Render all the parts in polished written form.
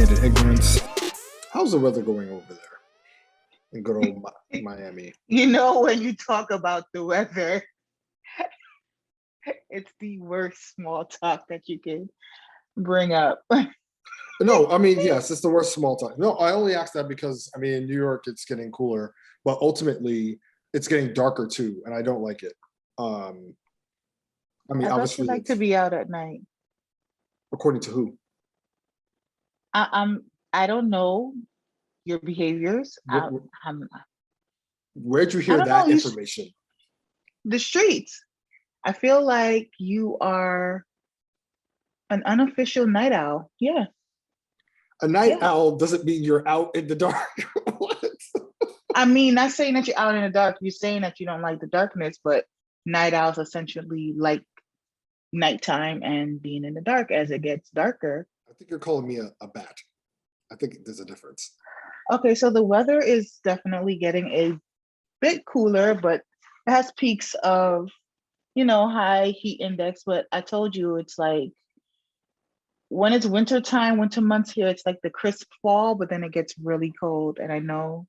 Sophisticated Ignorance. How's the weather going over there in good old Miami? You know, when you talk about the weather, it's the worst small talk that you can bring up. No, I mean, yes, it's the worst small talk. No, I only asked that because, I mean, in New York, it's getting cooler, but ultimately, it's getting darker too, and I don't like it. I mean, I thought you obviously, like to be out at night. according to who? I don't know your behaviors. Where'd you I hear don't know that information? the streets. I feel like you are an unofficial night owl. Yeah. A night owl doesn't mean you're out in the dark. What? I mean, not saying that you're out in the dark. You're saying that you don't like the darkness, but night owls essentially like nighttime and being in the dark as it gets darker. I think you're calling me a bat. I think there's a difference. Okay, so the weather is definitely getting a bit cooler, but it has peaks of, high heat index. But I told you it's like when it's winter time, winter months here, it's like the crisp fall, but then it gets really cold. And I know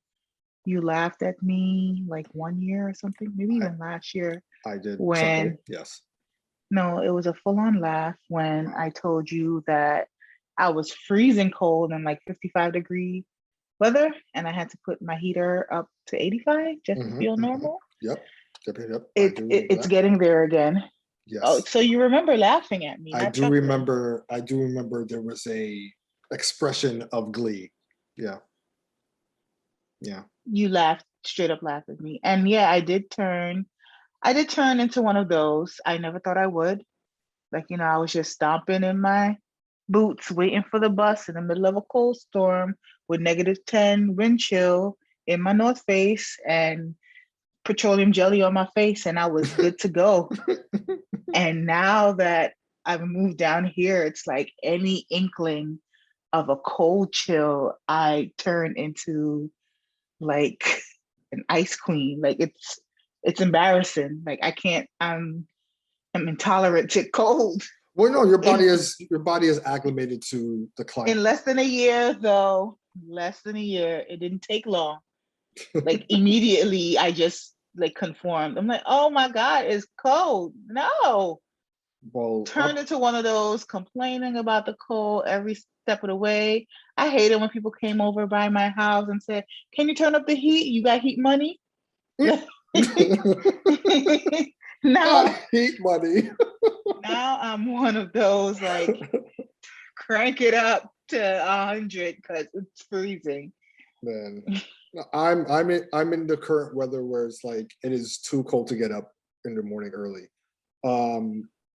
you laughed at me like 1 year or something, maybe even last year. I did when chuckle, yes. No, it was a full-on laugh when I told you that I was freezing cold and like 55-degree weather, and I had to put my heater up to 85 just to feel normal. Yep. It's getting there again. Yes. Oh, so you remember laughing at me? I do remember there was a expression of glee. Yeah. You laughed, straight up laughed at me. And yeah, I did turn into one of those. I never thought I would. Like, I was just stomping in my boots, waiting for the bus in the middle of a cold storm with -10 wind chill in my North Face and petroleum jelly on my face, and I was good to go. And now that I've moved down here, it's like any inkling of a cold chill, I turn into like an ice queen. Like it's embarrassing. Like I'm intolerant to cold. Well, no, your body is acclimated to the climate. In less than a year, though, it didn't take long. Like immediately, I just like conformed. I'm like, oh my God, it's cold. No. Well, Turned into one of those complaining about the cold every step of the way. I hated when people came over by my house and said, "Can you turn up the heat? You got heat money?" Now, heat money. Now I'm one of those like crank it up to 100 because it's freezing. Man, I'm in the current weather where it's like it is too cold to get up in the morning early.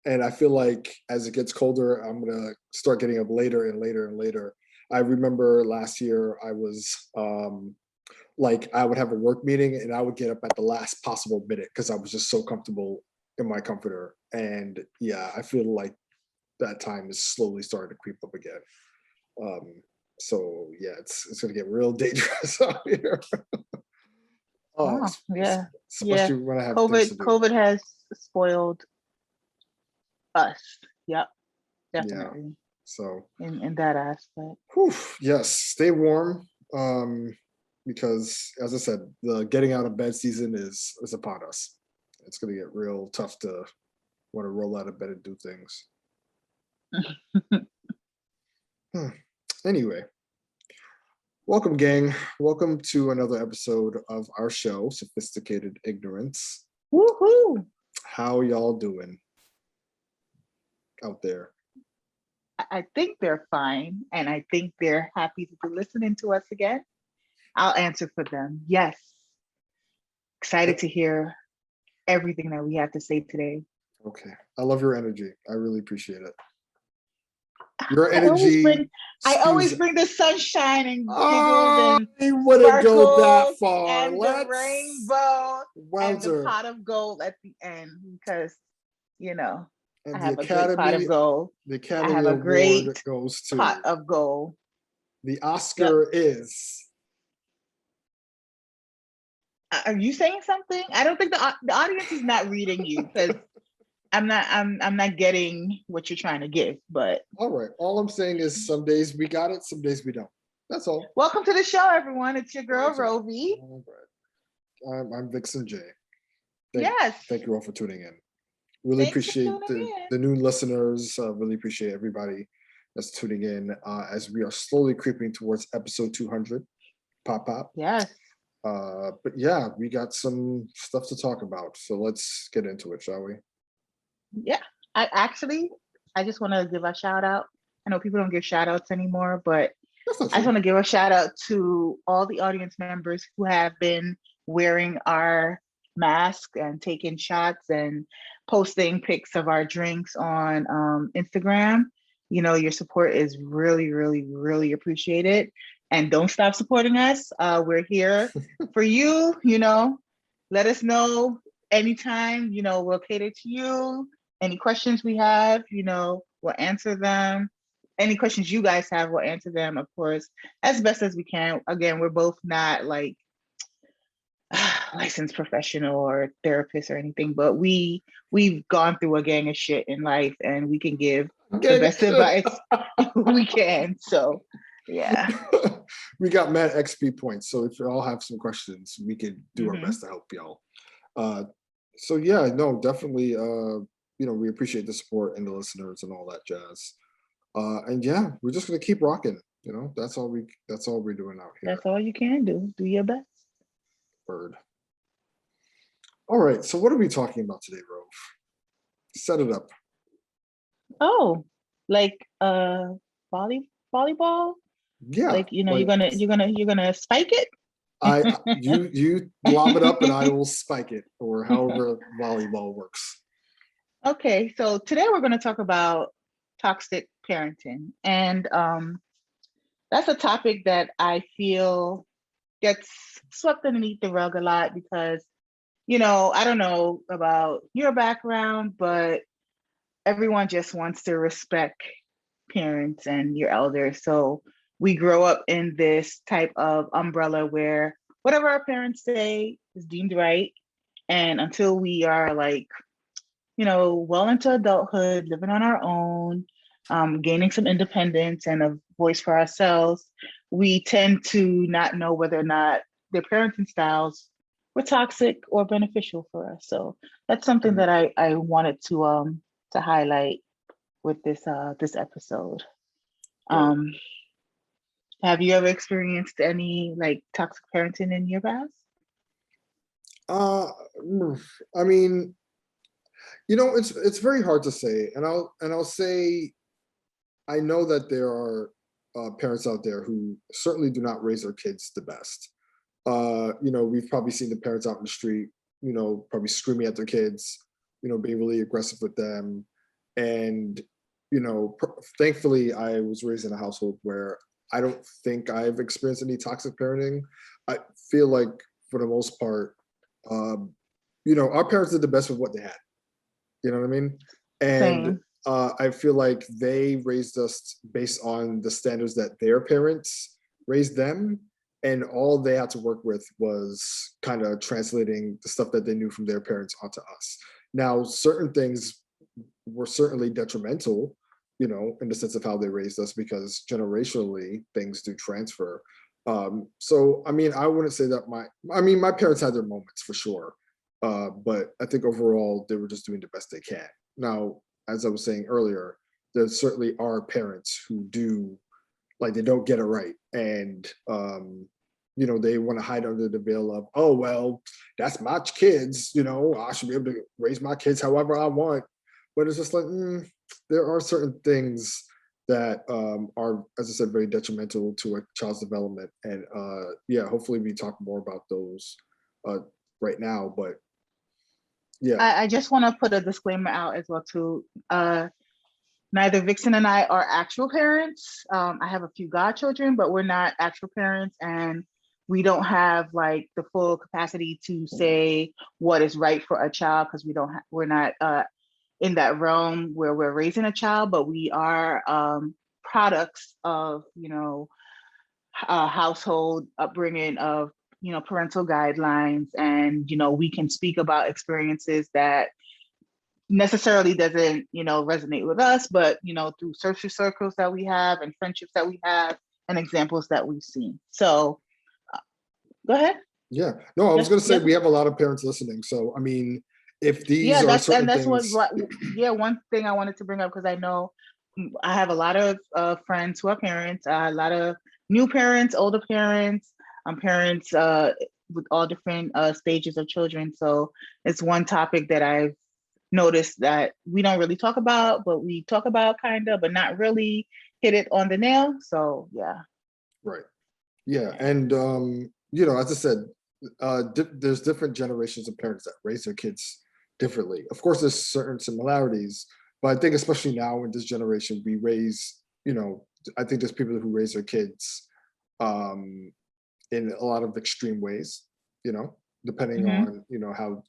And I feel like as it gets colder, I'm gonna start getting up later and later and later. I remember last year I was like I would have a work meeting and I would get up at the last possible minute because I was just so comfortable in my comforter. And yeah, I feel like that time is slowly starting to creep up again. So yeah, it's gonna get real dangerous out here. Yeah. Especially when I have COVID has spoiled us. Yep, definitely. Yeah. So in that aspect. Yes, stay warm. Because as I said, the getting out of bed season is upon us. It's gonna get real tough to want to roll out of bed and do things. Anyway, welcome, gang. Welcome to another episode of our show, Sophisticated Ignorance. Woohoo! How y'all doing out there? I think they're fine, and I think they're happy to be listening to us again. I'll answer for them. Yes. Excited to hear everything that we have to say today. Okay. I love your energy. I really appreciate it. Your energy. I always bring the sunshine and giggles and I wouldn't go that far. And the rainbow and the pot of gold at the end because, I have a great pot of gold. The Academy I have a great goes to pot of gold. The Oscar is. Are you saying something? I don't think the audience is not reading you because I'm not getting what you're trying to give, but All right. All I'm saying is some days we got it, some days we don't. That's all. welcome to the show, everyone. It's your girl, That's all. Rovie. All right. I'm Vixon J. Yes. Thank you all for tuning in. Really Thanks for appreciate tuning the new listeners. Really appreciate everybody that's tuning in as we are slowly creeping towards episode 200. Pop. Yes. But yeah, we got some stuff to talk about. So let's get into it, shall we? Yeah. I just want to give a shout out. I know people don't give shout outs anymore, but That's not I just true. want to give a shout out to all the audience members who have been wearing our mask and taking shots and posting pics of our drinks on Instagram. You know, your support is really, really, really appreciated. And don't stop supporting us. We're here for you. You know, let us know anytime. You know, we'll cater to you. Any questions we have, you know, we'll answer them. Any questions you guys have, we'll answer them, of course, as best as we can. Again, we're both not like licensed professional or therapists or anything, but we've gone through a gang of shit in life, and we can give the best advice we can. So, yeah. We got mad XP points, so if you all have some questions, we could do our best to help y'all. So yeah, no, definitely. You know, we appreciate the support and the listeners and all that jazz. And yeah, we're just gonna keep rocking. You know, that's all we're doing out here. That's all you can do. Do your best. Word. All right. So what are we talking about today, Rove? Set it up. Oh, like volleyball? Yeah. Like, you know, you're gonna spike it? You lob it up and I will spike it, or however volleyball works. Okay, so today we're going to talk about toxic parenting. And that's a topic that I feel gets swept underneath the rug a lot because, you know, I don't know about your background, but everyone just wants to respect parents and your elders. So we grow up in this type of umbrella where whatever our parents say is deemed right. And until we are like, you know, well into adulthood, living on our own, gaining some independence and a voice for ourselves, we tend to not know whether or not their parenting styles were toxic or beneficial for us. So that's something that I wanted to highlight with this episode. Have you ever experienced any like toxic parenting in your past? I mean, you know, it's very hard to say, and I'll say, I know that there are parents out there who certainly do not raise their kids the best. You know, we've probably seen the parents out in the street, you know, probably screaming at their kids, you know, being really aggressive with them, and you know, thankfully, I was raised in a household where I don't think I've experienced any toxic parenting. I feel like for the most part, you know, our parents did the best with what they had. You know what I mean? And Same. I feel like they raised us based on the standards that their parents raised them. And all they had to work with was kind of translating the stuff that they knew from their parents onto us. Now, certain things were certainly detrimental, you know, in the sense of how they raised us, because generationally things do transfer. So, I mean, I wouldn't say that my parents had their moments for sure. But I think overall they were just doing the best they can. Now, as I was saying earlier, there certainly are parents who do, like, they don't get it right, and you know, they want to hide under the veil of, oh well, that's my kids, you know, I should be able to raise my kids however I want. But it's just like, there are certain things that are, as I said, very detrimental to a child's development, and yeah, hopefully we talk more about those right now. But yeah. I just want to put a disclaimer out as well too. Neither Vixen and I are actual parents. I have a few godchildren, but we're not actual parents, and we don't have like the full capacity to say what is right for a child because we're not in that realm where we're raising a child, but we are products of, you know, household upbringing, of, you know, parental guidelines, and, you know, we can speak about experiences that necessarily doesn't, resonate with us, but, through social circles that we have and friendships that we have and examples that we've seen. So go ahead. Yeah. No, I was Yes, going to say yes. we have a lot of parents listening. So, I mean, if these Yeah, are that's certain what things, yeah, one thing I wanted to bring up, because I know I have a lot of friends who are parents, a lot of new parents, older parents, parents with all different stages of children. So it's one topic that I've noticed that we don't really talk about, but we talk about kind of, but not really hit it on the nail. So yeah. right. Yeah. And, as I said, there's different generations of parents that raise their kids differently. Of course, there's certain similarities, but I think especially now in this generation, we raise, I think there's people who raise their kids um, in a lot of extreme ways, depending Hmm. on, how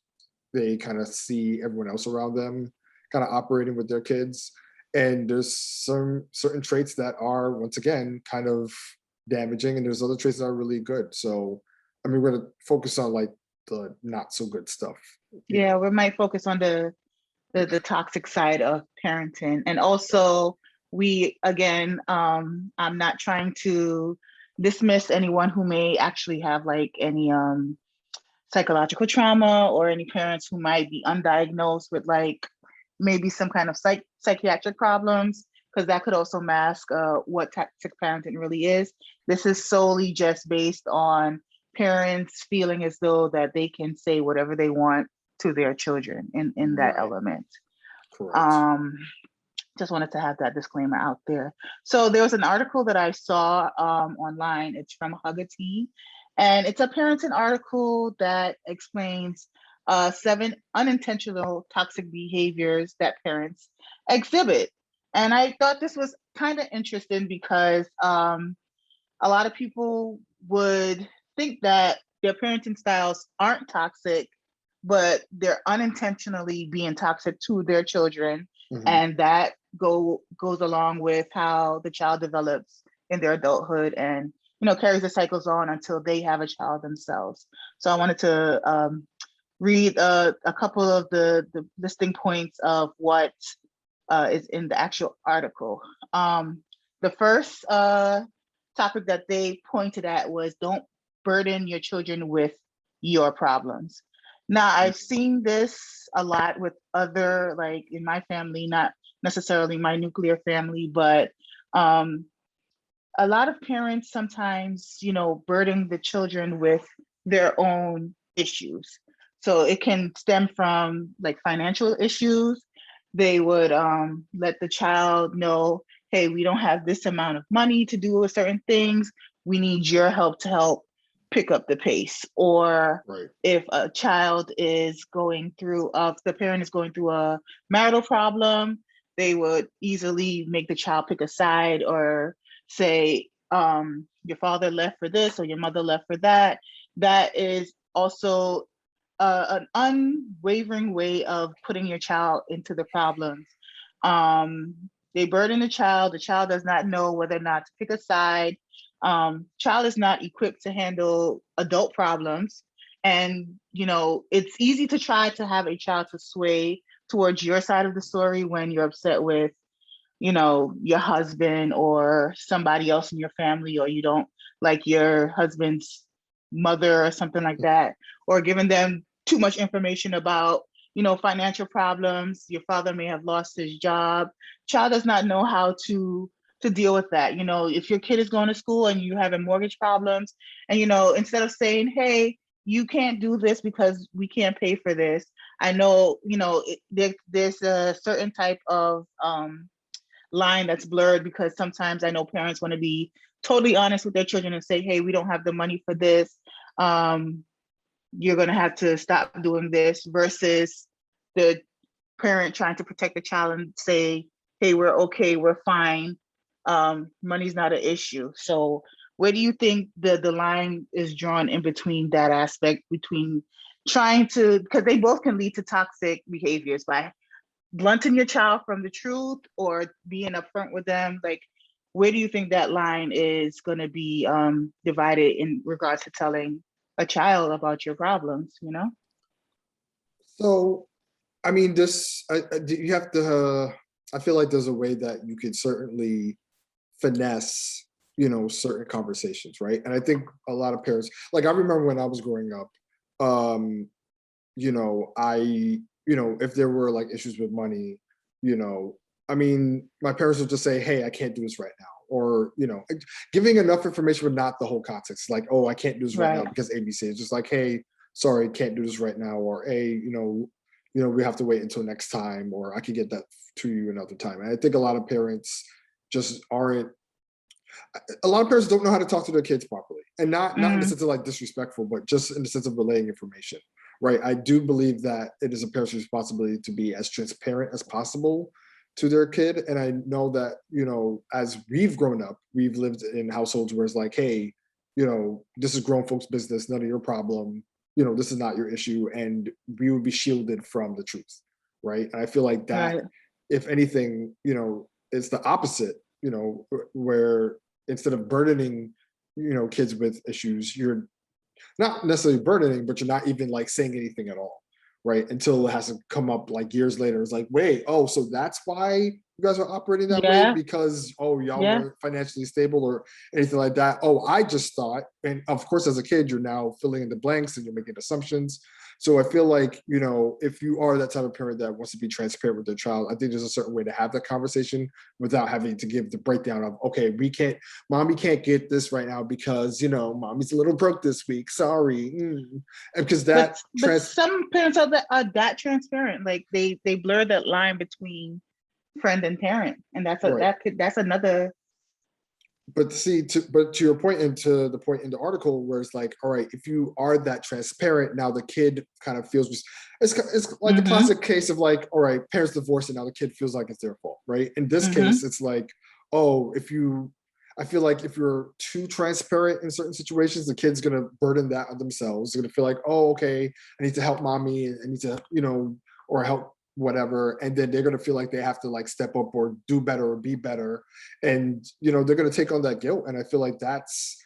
they kind of see everyone else around them kind of operating with their kids. And there's some certain traits that are, once again, kind of damaging, and there's other traits that are really good. So, I mean, we're going to focus on like the not so good stuff, Yeah, we might focus on the toxic side of parenting. And also, we again, I'm not trying to dismiss anyone who may actually have like any psychological trauma, or any parents who might be undiagnosed with like maybe some kind of psychiatric problems, because that could also mask what toxic parenting really is. This is solely just based on parents feeling as though that they can say whatever they want to their children in that right? element. Correct. Um, just wanted to have that disclaimer out there. So there was an article that I saw online. It's from Hugga Tea, and it's a parenting article that explains 7 unintentional toxic behaviors that parents exhibit. And I thought this was kind of interesting because a lot of people would think that their parenting styles aren't toxic, but they're unintentionally being toxic to their children. Hmm. And that goes along with how the child develops in their adulthood, and carries the cycles on until they have a child themselves. So I wanted to read a couple of the listing points of what is in the actual article. The first topic that they pointed at was, don't burden your children with your problems. Now, I've seen this a lot with other, like in my family, not necessarily my nuclear family, but um, a lot of parents sometimes, burden the children with their own issues. So it can stem from like financial issues. They would let the child know, hey, we don't have this amount of money to do certain things. We need your help to help pick up the pace. Or Right. if a child is going through, if the parent is going through a marital problem, they would easily make the child pick a side, or say your father left for this or your mother left for that. That is also an unwavering way of putting your child into the problems. um, they burden the child does not know whether or not to pick a side. Child is not equipped to handle adult problems, and it's easy to try to have a child to sway towards your side of the story when you're upset with your husband or somebody else in your family, or you don't like your husband's mother or something like that, or giving them too much information about financial problems. Your father may have lost his job. Child does not know how to deal with that. If your kid is going to school and you having mortgage problems, and instead of saying, hey, you can't do this because we can't pay for this, I know there's a certain type of line that's blurred, because sometimes I know parents want to be totally honest with their children and say, hey, we don't have the money for this. You're going to have to stop doing this, versus the parent trying to protect the child and say, hey, we're okay, we're fine. Money's not an issue. So where do you think the line is drawn in between that aspect, between trying to, because they both can lead to toxic behaviors by blunting your child from the truth or being upfront with them? Like, where do you think that line is going to be divided in regards to telling a child about your problems? So I mean, you have to. I feel like there's a way that you could certainly finesse, certain conversations, right? And I think a lot of parents, like I remember when I was growing up, um, I, if there were like issues with money, you know, I mean, my parents would just say, "Hey, I can't do this right now," or giving enough information, but not the whole context. Like, "Oh, I can't do this right now Right. because ABC." It's just like, "Hey, sorry, can't do this right now," or "Hey, we have to wait until next time," or "I can get that to you another time." And I think a lot of parents just aren't. A lot of parents don't know how to talk to their kids properly, and not in the Mm, sense of like disrespectful, but just in the sense of relaying information. Right. I do believe that it is a parent's responsibility to be as transparent as possible to their kid. And I know that, as we've grown up, we've lived in households where it's like, hey, this is grown folks' business, none of your problem. This is not your issue. And we would be shielded from the truth. Right. And I feel like that, right. if anything, it's the opposite, where instead of burdening, kids with issues, you're not necessarily burdening, but you're not even like saying anything at all, right? Until it has to come up like years later. It's like, wait, oh, so that's why you guys are operating that way, Yeah. because y'all Yeah. weren't financially stable or anything like that. Oh, I just thought, and of course, as a kid, you're now filling in the blanks and you're making assumptions. So I feel like, if you are that type of parent that wants to be transparent with their child, I think there's a certain way to have that conversation without having to give the breakdown of, okay, mommy can't get this right now because, mommy's a little broke this week. Sorry. And because that But some parents are that transparent. Like they blur that line between friend and parent, and right. that's another. But see, to your point and to the point in the article where it's like, all right, if you are that transparent, now the kid kind of feels it's like the Mm-hmm. classic case of like, all right, parents divorce and now the kid feels like it's their fault, right? In this Mm-hmm. case, it's like, oh, I feel like if you're too transparent in certain situations, the kid's gonna burden that on themselves. They're gonna feel like, oh, okay, I need to help mommy, I need to, or help whatever, and then they're gonna feel like they have to like step up or do better or be better, and they're going to take on that guilt. And I feel like that's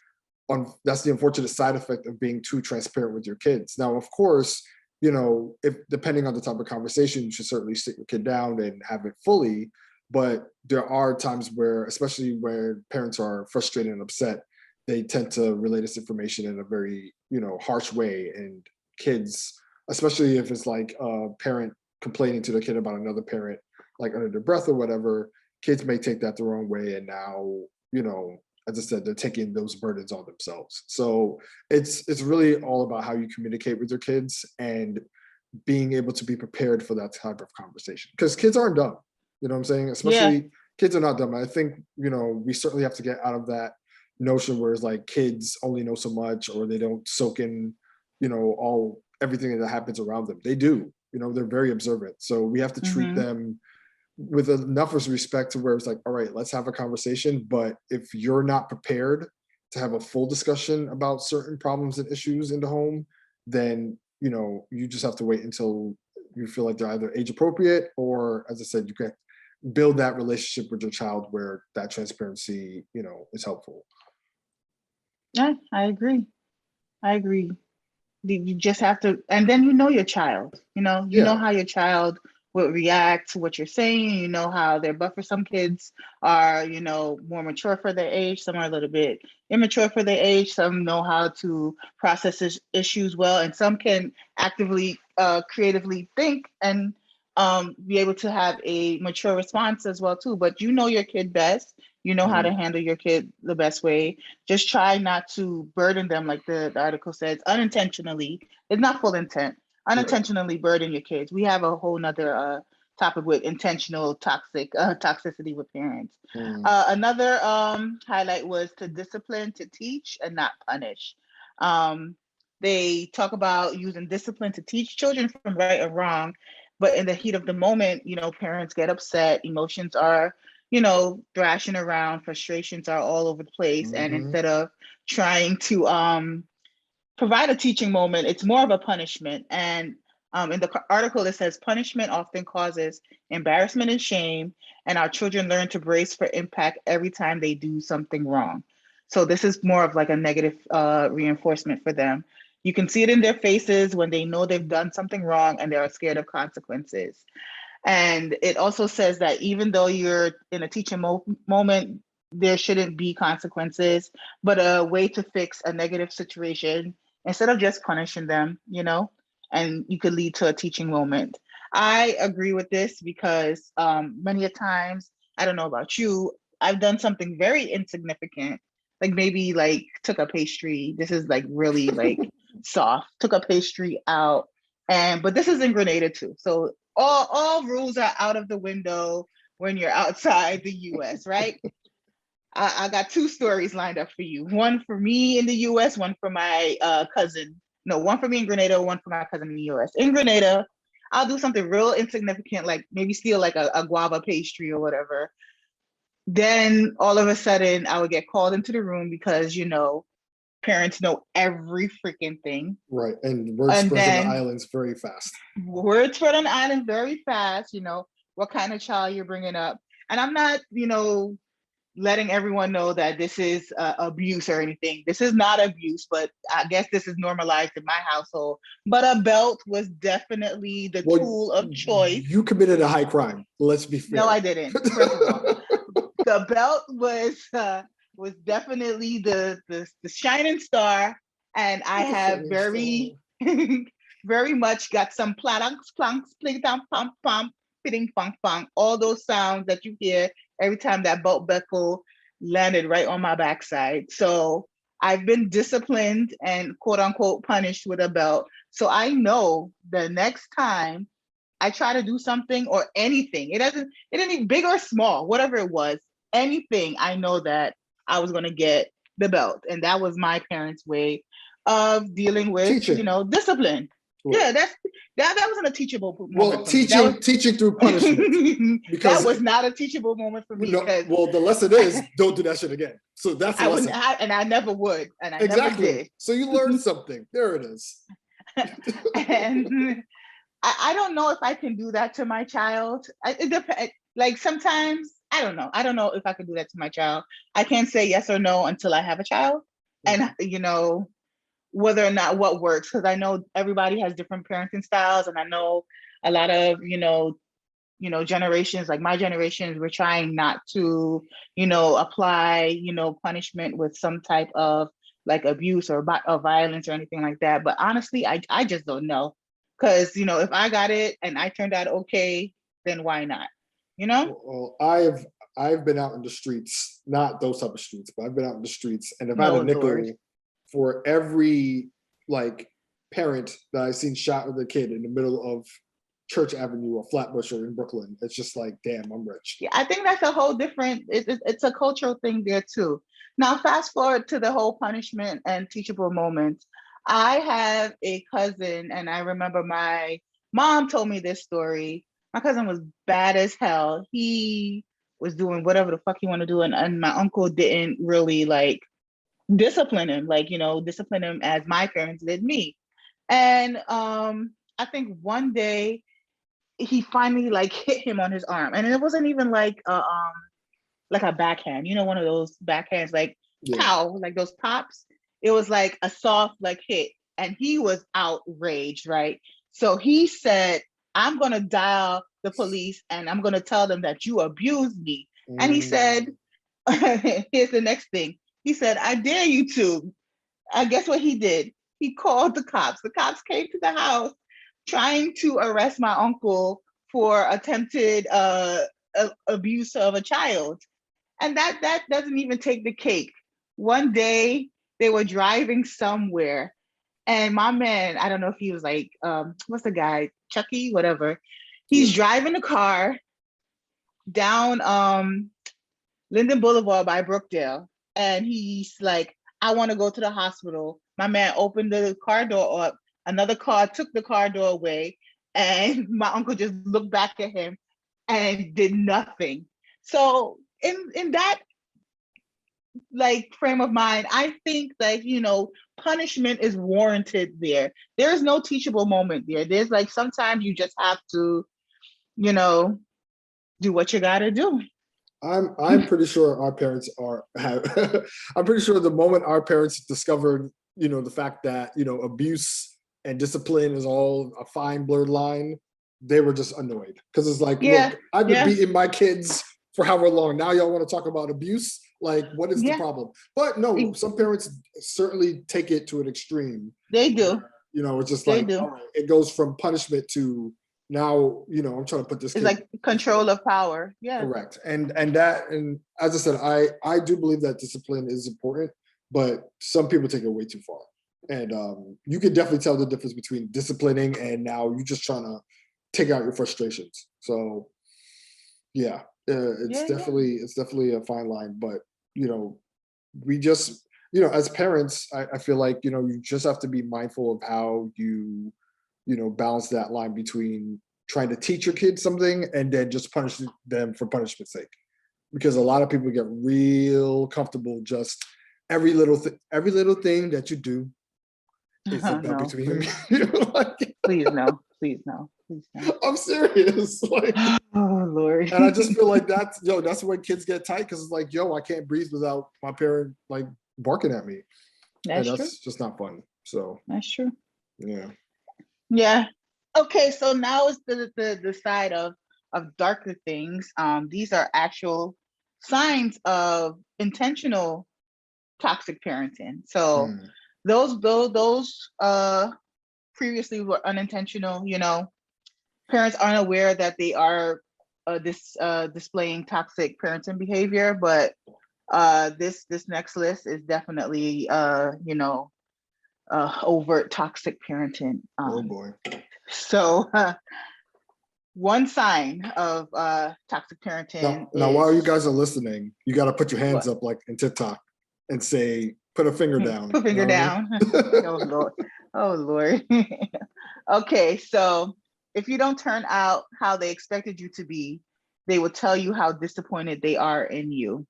the unfortunate side effect of being too transparent with your kids. Now, of course, if depending on the type of conversation, you should certainly sit your kid down and have it fully. But there are times where, especially where parents are frustrated and upset, they tend to relay this information in a very harsh way. And kids, especially if it's like a parent complaining to their kid about another parent, like under their breath or whatever, kids may take that the wrong way. And now, as I said, they're taking those burdens on themselves. So it's really all about how you communicate with your kids and being able to be prepared for that type of conversation. Because kids aren't dumb. You know what I'm saying? Yeah. Especially kids are not dumb. I think, we certainly have to get out of that notion where it's like kids only know so much or they don't soak in, all everything that happens around them. They do. They're very observant. So we have to treat Mm-hmm. them with enough respect to where it's like, all right, let's have a conversation. But if you're not prepared to have a full discussion about certain problems and issues in the home, then you just have to wait until you feel like they're either age appropriate, or as I said, you can build that relationship with your child where that transparency, is helpful. Yeah, I agree. I agree. You just have to, and then your child. You know Yeah. how your child would react to what you're saying. You know how their buffer. Some kids are, more mature for their age. Some are a little bit immature for their age. Some know how to process issues well, and some can actively, creatively think and be able to have a mature response as well too. But you know your kid best. You know how to Mhm. handle your kid the best way. Just try not to burden them, like the article says, unintentionally. It's not full intent. Right. Unintentionally burden your kids. We have a whole nother topic with intentional toxicity with parents. Mm. Another highlight was to discipline, to teach, and not punish. Um, they talk about using discipline to teach children from right or wrong, but in the heat of the moment, parents get upset, emotions are, thrashing around, frustrations are all over the place, and Hmm. instead of trying to provide a teaching moment, it's more of a punishment. And in the article, it says punishment often causes embarrassment and shame, and our children learn to brace for impact every time they do something wrong. So this is more of like a negative reinforcement for them. You can see it in their faces when they know they've done something wrong and they're scared of consequences. And it also says that even though you're in a teaching moment, there shouldn't be consequences, but a way to fix a negative situation instead of just punishing them, and you could lead to a teaching moment. I agree with this because many a times, I don't know about you, I've done something very insignificant, like maybe like took a pastry. This is like really like soft, took a pastry out. But this is in Grenada too. So all rules are out of the window when you're outside the US, right? I got two stories lined up for you. One for me in the US, one for my cousin. No, one for me in Grenada, one for my cousin in the US. In Grenada, I'll do something real insignificant, like maybe steal like a guava pastry or whatever. Then all of a sudden I would get called into the room because, parents know every freaking thing. Right. And word And spreads on the then islands very fast. word spread on the island very fast, what kind of child you're bringing up. And I'm not, letting everyone know that this is abuse or anything. This is not abuse, but I guess this is normalized in my household. But a belt was definitely the tool of choice. You committed a high crime. Let's be fair. No, I didn't. First of all, the belt was definitely the shining star, and I have very very much got some planks, planks, pling, pam, pam, pam, pitting, pong, pong, all those sounds that you hear every time that belt buckle landed right on my backside. So I've been disciplined and quote unquote punished with a belt. So I know the next time I try to do something or anything, it didn't even big or small, whatever it was, anything, I know that I was going to get the belt. And that was my parents' way of dealing with, teaching. Discipline. Right. Yeah, that wasn't a teachable moment. Well, teaching through punishment. Because that was not a teachable moment for me. No, well, the lesson is don't do that shit again. So that's the lesson. And I never would. And I exactly. never did. So you learned something. There it is. And I don't know if I can do that to my child. It depends. Like sometimes, I don't know. I don't know if I can do that to my child. I can't say yes or no until I have a child. And, whether or not what works, because I know everybody has different parenting styles. And I know a lot of, generations, like my generations, we're trying not to, apply, punishment with some type of like abuse or violence or anything like that. But honestly, I just don't know. Because, if I got it and I turned out okay, then why not? Well, I've been out in the streets, not those type of streets, but I've been out in the streets and I've had a nickel for every like parent that I've seen shot with a kid in the middle of Church Avenue or Flatbush or in Brooklyn. It's just like, damn, I'm rich. Yeah, I think that's a whole different, it's a cultural thing there too. Now, fast forward to the whole punishment and teachable moments. I have a cousin, and I remember my mom told me this story. My cousin was bad as hell. He was doing whatever the fuck he wanted to do, and my uncle didn't really like discipline him, discipline him as my parents did me. And I think one day he finally like hit him on his arm, and it wasn't even like a backhand, one of those backhands, like pow, like those pops. It was like a soft like hit, and he was outraged, right? So he said, I'm gonna dial the police and I'm gonna tell them that you abused me. And he said, here's the next thing. He said, I dare you to. I guess what he did? He called the cops. The cops came to the house trying to arrest my uncle for attempted abuse of a child. And that doesn't even take the cake. One day they were driving somewhere, and my man, I don't know if he was like, what's the guy, Chucky, whatever. He's driving the car down Linden Boulevard by Brookdale. And he's like, I want to go to the hospital. My man opened the car door up. Another car took the car door away. And my uncle just looked back at him and did nothing. So in that like frame of mind, I think that, punishment is warranted there. There's no teachable moment there. There's like, sometimes you just have to, do what you gotta do. I'm pretty sure our parents I'm pretty sure the moment our parents discovered the fact that, abuse and discipline is all a fine blurred line, they were just annoyed because it's like, Yeah, look, I've been yeah, beating my kids for however long. Now y'all want to talk about abuse? Like, what is the yeah. problem? But no, e- some parents certainly take it to an extreme. They do. Where, it's just They like, do. all right, it goes from punishment to now, I'm trying to put this It's kid. like control of power. Yeah. Correct. And as I said, I do believe that discipline is important, but some people take it way too far. And you can definitely tell the difference between disciplining and now you just trying to take out your frustrations. So yeah, Yeah, yeah. it's definitely a fine line. But we just as parents, I feel like you just have to be mindful of how you balance that line between trying to teach your kids something and then just punish them for punishment's sake, because a lot of people get real comfortable just every little thing that you do is about No, between please, you. Like, please no, please no, please no. I'm serious. Like, Oh Lord. and I just feel like that's when kids get tight, because it's like, I can't breathe without my parent like barking at me, and That's true. that's just not fun. So That's true. yeah. Yeah. Okay, so now it's the side of darker things. These are actual signs of intentional toxic parenting. So Mm, those previously were unintentional. Parents aren't aware that they are displaying toxic parenting behavior, but this next list is definitely overt toxic parenting. oh boy. So one sign of toxic parenting Now, is while you guys are listening, you got to put your hands what? up like in TikTok and say, "Put a finger down." Put You finger know what I mean? down. Oh Lord. Oh Lord. Okay, so if you don't turn out how they expected you to be, they will tell you how disappointed they are in you.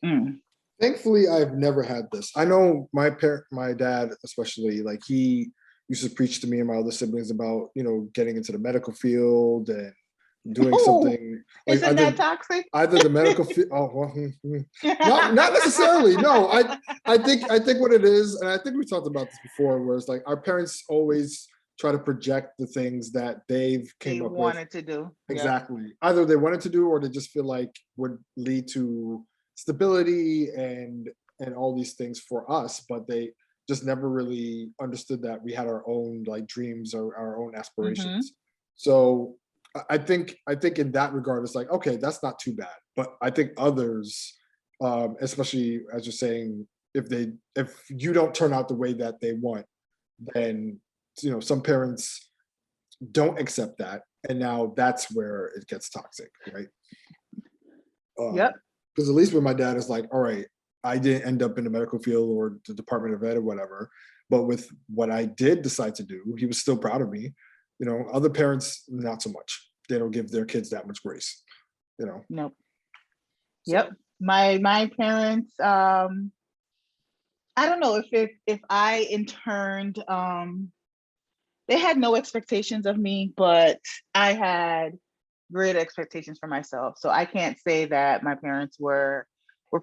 Mm. Thankfully, I've never had this. I know my dad, especially, like he used to preach to me and my other siblings about getting into the medical field and doing Oh, something like isn't that toxic? either the medical field. Oh, well, not necessarily. No, I think what it is, and I think we talked about this before, where it's like our parents always try to project the things that they've They came up with. wanted to do. Yep. Exactly. Either they wanted to do or they just feel like would lead to stability and all these things for us, but they just never really understood that we had our own like dreams or our own Mm-hmm. aspirations. So I think in that regard, it's like, okay, that's not too bad. But I think others, especially as you're saying, if you don't turn out the way that they want, then some parents don't accept that, and now that's where it gets toxic, right? Yep. Because at least with my dad, it's like, all right, I didn't end up in the medical field or the Department of Ed or whatever, but with what I did decide to do, he was still proud of me. Other parents, not so much. They don't give their kids that much grace. Nope. Yep. So My parents, I don't know if I interned, they had no expectations of me, but I had great expectations for myself. So I can't say that my parents were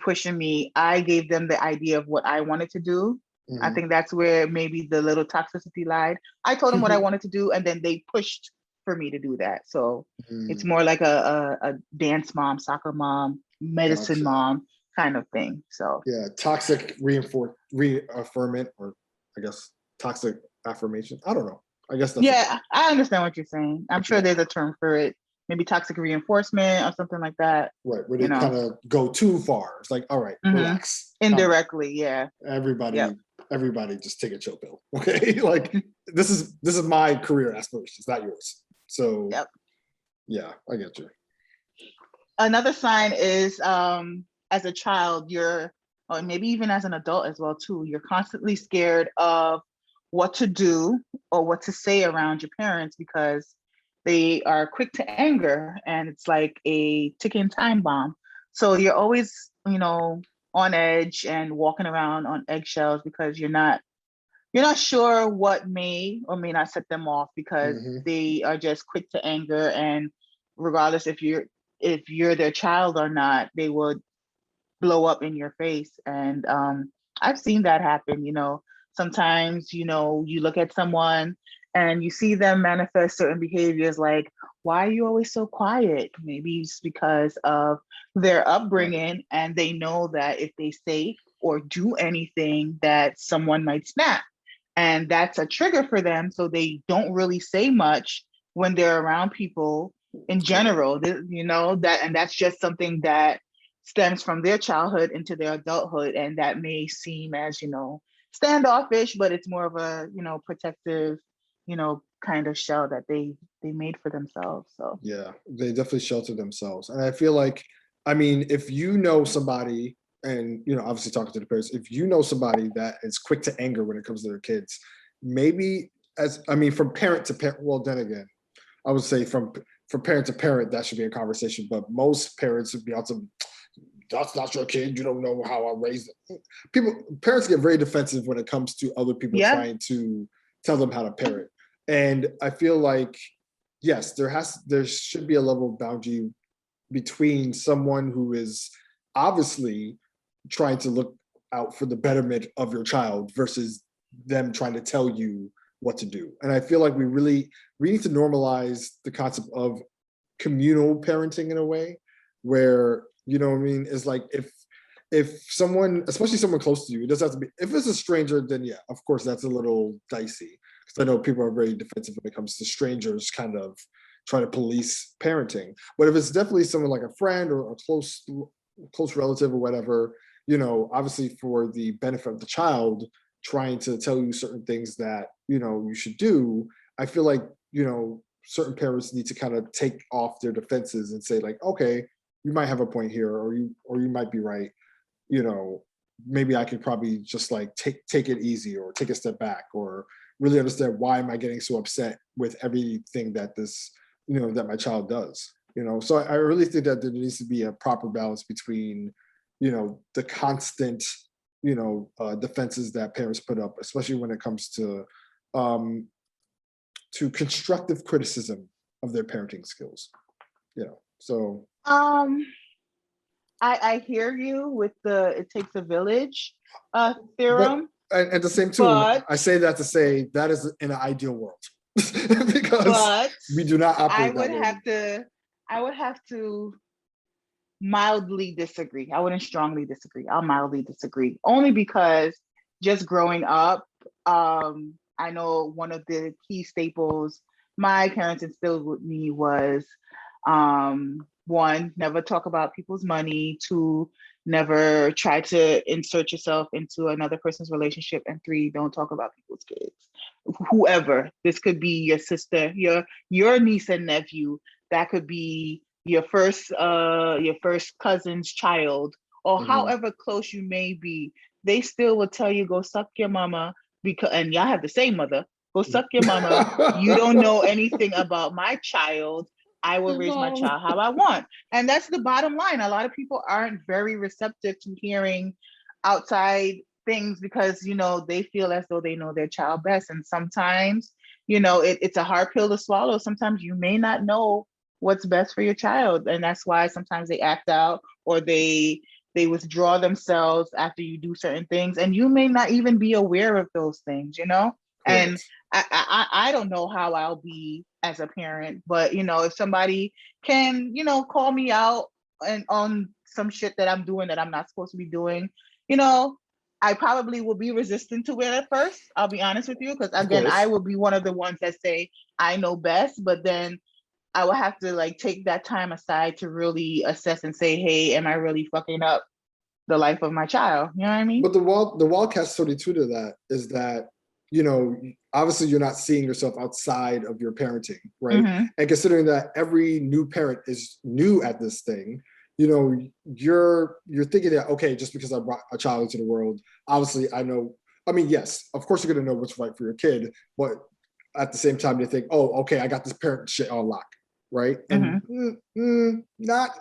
pushing me. I gave them the idea of what I wanted to do. I mhm. think that's where maybe the little toxicity lied. I told them what I wanted to do, and then they pushed for me to do that. So it's Mm, more like a dance mom, soccer mom, medicine gotcha. mom kind of thing. So Yeah, toxic reaffirmment, or I guess toxic affirmation. I don't know. I guess that's a yeah, I understand what you're saying. I'm sure yeah, there's a term for it, maybe toxic reinforcement or something like that. right. Where You they know, kind of go too far. It's like, all right, hmm relax, calm down. indirectly, yeah, Everybody, yep, everybody, just take a chill pill, okay? Like this is my career aspirations, not yours. So yep. yeah, I get you. Another sign is as a child, or maybe even as an adult as well too, you're constantly scared of what to do or what to say around your parents because they are quick to anger and it's like a ticking time bomb. So you're always, on edge and walking around on eggshells because you're not sure what may or may not set them off because Hmm. they are just quick to anger, and regardless if you're their child or not, they will blow up in your face. And I've seen that happen. Sometimes, you look at someone and you see them manifest certain behaviors like, why are you always so quiet? Maybe it's because of their Right. upbringing and they know that if they say or do anything that someone might snap. And that's a trigger for them. So they don't really say much when they're around people in Right. general, and that's just something that stems from their childhood into their adulthood. And that may seem as, standoffish, but it's more of a, protective, kind of shell that they made for themselves. So Yeah, they definitely shelter themselves. And I feel like, I mean, if you know somebody, and obviously talking to the parents, if you know somebody that is quick to anger when it comes to their kids, maybe from parent to parent, well, then again, I would say from parent to parent, that should be a conversation. But most parents would be out to, that's not your kid. You don't know how I raised it. Parents get very defensive when it comes to other people yeah. trying to tell them how to parent. And I feel like, yes, there should be a level of boundary between someone who is obviously trying to look out for the betterment of your child versus them trying to tell you what to do. And I feel like we need to normalize the concept of communal parenting in a way where, you know what I mean, is like if someone, especially someone close to you, it doesn't have to be, if it's a stranger, then yeah, of course that's a little dicey. Because I know people are very defensive when it comes to strangers kind of trying to police parenting. But if it's definitely someone like a friend or a close relative or whatever, obviously for the benefit of the child, trying to tell you certain things that you should do, I feel like certain parents need to kind of take off their defenses and say like, okay, you might have a point here, or you might be right. you know Maybe I could probably just like take it easy, or take a step back, or really understand why am I getting so upset with everything that that my child does. So I really think that there needs to be a proper balance between the constant defenses that parents put up, especially when it comes um to constructive criticism of their parenting skills. So um I hear you with the it takes a village but theorem, at the same tune, but I say that to say that is in an ideal world because but we do not I operate that would way. have to I would have to mildly disagree. I wouldn't strongly disagree. I'll mildly disagree. Only because just growing up, I know one of the key staples my parents instilled with me was one, never talk about people's money, two, never try to insert yourself into another person's relationship, and three, don't talk about people's kids. Whoever. This could be your sister, your niece and nephew, that could be your first cousin's child, or Mhm. however close you may be. They still will tell you, go suck your mama, because and y'all have the same mother. Go suck your mama. You don't know anything about my child. I will raise my child how I want. And that's the bottom line. A lot of people aren't very receptive to hearing outside things because they feel as though they know their child best. And sometimes it's a hard pill to swallow. Sometimes you may not know what's best for your child, and that's why sometimes they act out, or they withdraw themselves after you do certain things, and you may not even be aware of those things. And Correct. I don't know how I'll be as a parent, but if somebody can call me out and on some shit that I'm doing that I'm not supposed to be doing, you know I probably will be resistant to it at first. I'll be honest with you, because Of again, I course. will be one of the ones that say I know best, but then I would have to like take that time aside to really assess and say, hey, am I really fucking up the life of my child? You know what I mean? But the wild catch 22 to that is that, obviously you're not seeing yourself outside of your parenting, right? Mm-hmm. And considering that every new parent is new at this thing, you're thinking that, okay, just because I brought a child into the world, obviously I know, I mean, yes, of course you're gonna know what's right for your kid, but at the same time you think, oh, okay, I got this parent shit on lock, right? And Mm-hmm. not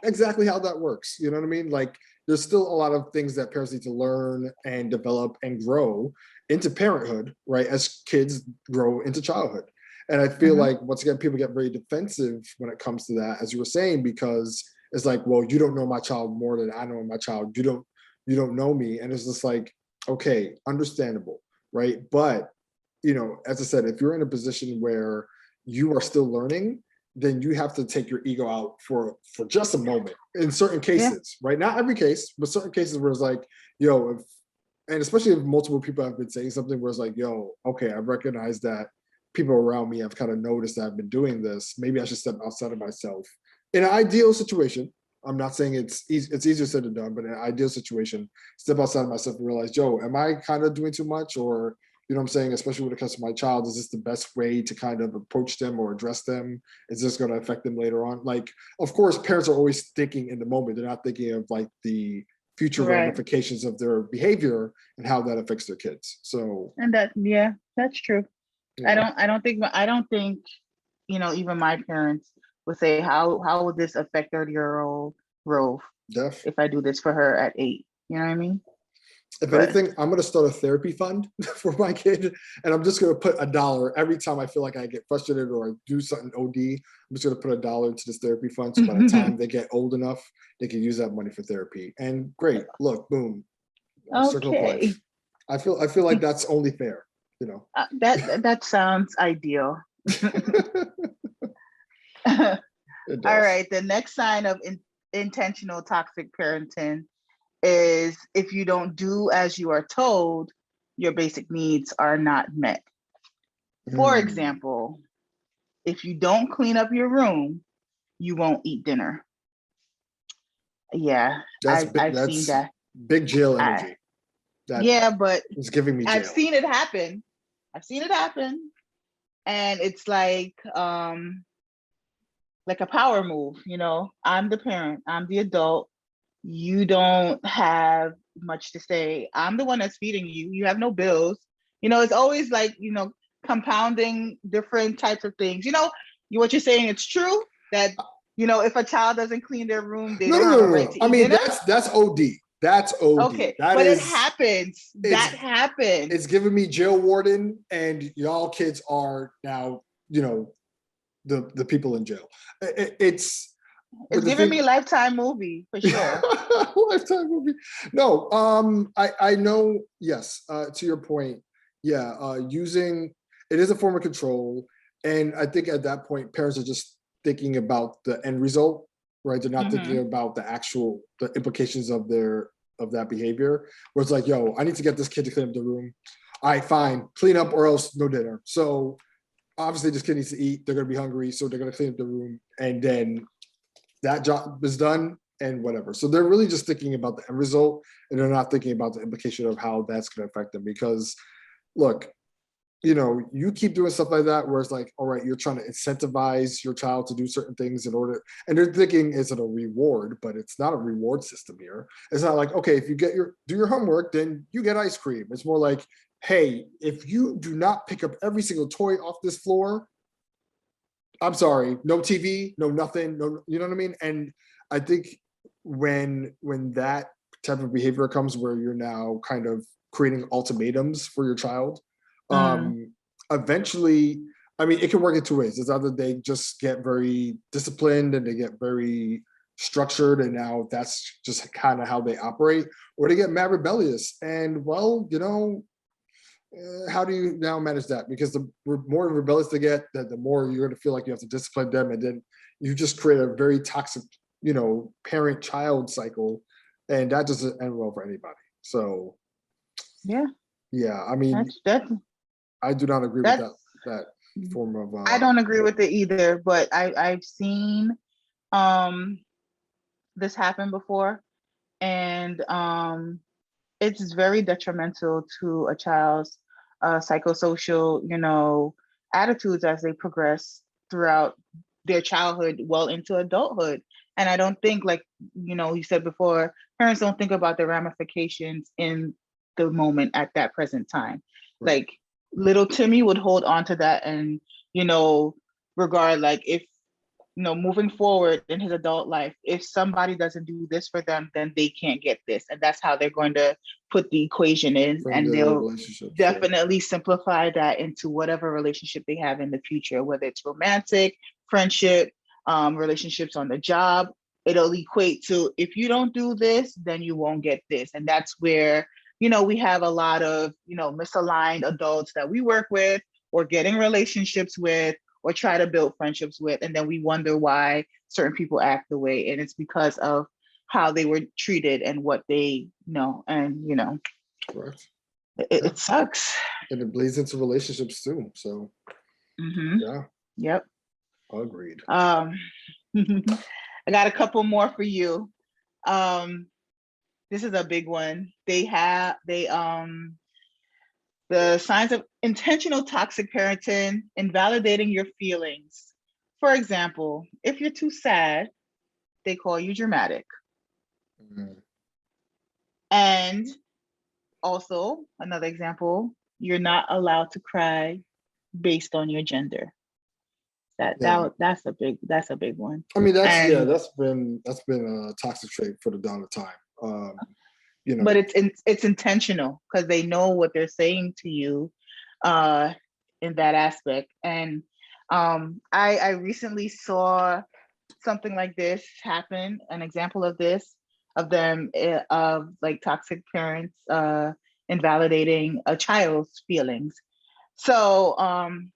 exactly how that works. You know what I mean? Like there's still a lot of things that parents need to learn and develop and grow into parenthood, right? As kids grow into childhood. And I feel Mm-hmm. like once again, people get very defensive when it comes to that, as you were saying, because it's like, well, you don't know my child more than I know my child. You don't know me. And it's just like, okay, understandable. right? But, as I said, if you're in a position where you are still learning, then you have to take your ego out for just a moment in certain cases, right? Not every case, but certain cases where it's like, and especially if multiple people have been saying something where it's like, okay, I recognize that people around me have kind of noticed that I've been doing this. Maybe I should step outside of myself. In an ideal situation, I'm not saying it's easier said than done, but in an ideal situation, step outside of myself and realize, am I kind of doing too much? Or, what I'm saying, especially when it comes to my child, is this the best way to kind of approach them or address them? Is this going to affect them later on? Like, of course, parents are always thinking in the moment. They're not thinking of like the future ramifications of their behavior and how that affects their kids. So, and that's true. Yeah. I don't think, even my parents would say, how would this affect 30-year-old Rove if I do this for her at 8? You know what I mean? If anything, I'm going to start a therapy fund for my kid, and I'm just going to put $1 every time I feel like I get frustrated or I do something OD. I'm just going to put $1 into this therapy fund, so by the time they get old enough, they can use that money for therapy. And great, look, boom, circle of life. I feel like that's only fair, that sounds ideal. All right, the next sign of intentional toxic parenting is if you don't do as you are told, your basic needs are not met. For example, if you don't clean up your room, you won't eat dinner. Yeah, I've seen that. Big jail energy. But it's giving me jail. I've seen it happen. And it's like a power move, I'm the parent, I'm the adult. You don't have much to say. I'm the one that's feeding you. You have no bills. It's always like, compounding different types of things. What you're saying, it's true that, if a child doesn't clean their room, they don't have a right to eat dinner. That's OD. That's OD. Okay, it happens. That happens. It's giving me jail warden, and y'all kids are now, the people in jail. It's giving me Lifetime movie for sure. Lifetime movie. No, I know. Yes, to your point. Yeah, using it is a form of control, and I think at that point, parents are just thinking about the end result, right? They're not thinking about the implications of that behavior. Where it's like, I need to get this kid to clean up the room. All right, fine, clean up or else no dinner. So obviously, this kid needs to eat. They're going to be hungry, so they're going to clean up the room, and then that job is done and whatever. So they're really just thinking about the end result, and they're not thinking about the implication of how that's going to affect them. Because look, you keep doing stuff like that where it's like, all right, you're trying to incentivize your child to do certain things in order, and they're thinking, is it a reward? But it's not a reward system here. It's not like, okay, if you do your homework, then you get ice cream. It's more like, hey, if you do not pick up every single toy off this floor, I'm sorry, no TV, no nothing, no, you know what I mean? And I think when that type of behavior comes where you're now kind of creating ultimatums for your child, eventually, it can work in two ways. It's either they just get very disciplined and they get very structured, and now that's just kind of how they operate, or they get mad rebellious. And how do you now manage that? Because the more rebellious they get, the more you're going to feel like you have to discipline them, and then you just create a very toxic, parent-child cycle, and that doesn't end well for anybody. So, yeah. I do not agree with that form of. I don't agree with it either, but I've seen this happen before, and it's very detrimental to a child's psychosocial, attitudes as they progress throughout their childhood, well into adulthood. And I don't think, like, you said before, parents don't think about the ramifications in the moment at that present time. Right. Like, little Timmy would hold on to that and, regard, like, if, moving forward in his adult life, if somebody doesn't do this for them, then they can't get this. And that's how they're going to put the equation in. And they'll definitely simplify that into whatever relationship they have in the future, whether it's romantic, friendship, relationships on the job. It'll equate to, if you don't do this, then you won't get this. And that's where, we have a lot of, misaligned adults that we work with or get in relationships with or try to build friendships with. And then we wonder why certain people act the way. And it's because of how they were treated and what they know. And, Correct. it sucks. And it bleeds into relationships too. So, yeah. Yep. Agreed. I got a couple more for you. This is a big one. The signs of intentional toxic parenting, invalidating your feelings. For example, if you're too sad, they call you dramatic. And also, another example, you're not allowed to cry based on your gender. That's a big one. I mean, that's been a toxic trait for the dawn of time. But it's intentional because they know what they're saying to you in that aspect. And I recently saw something like this happen, an example of this, of them, of like toxic parents invalidating a child's feelings. So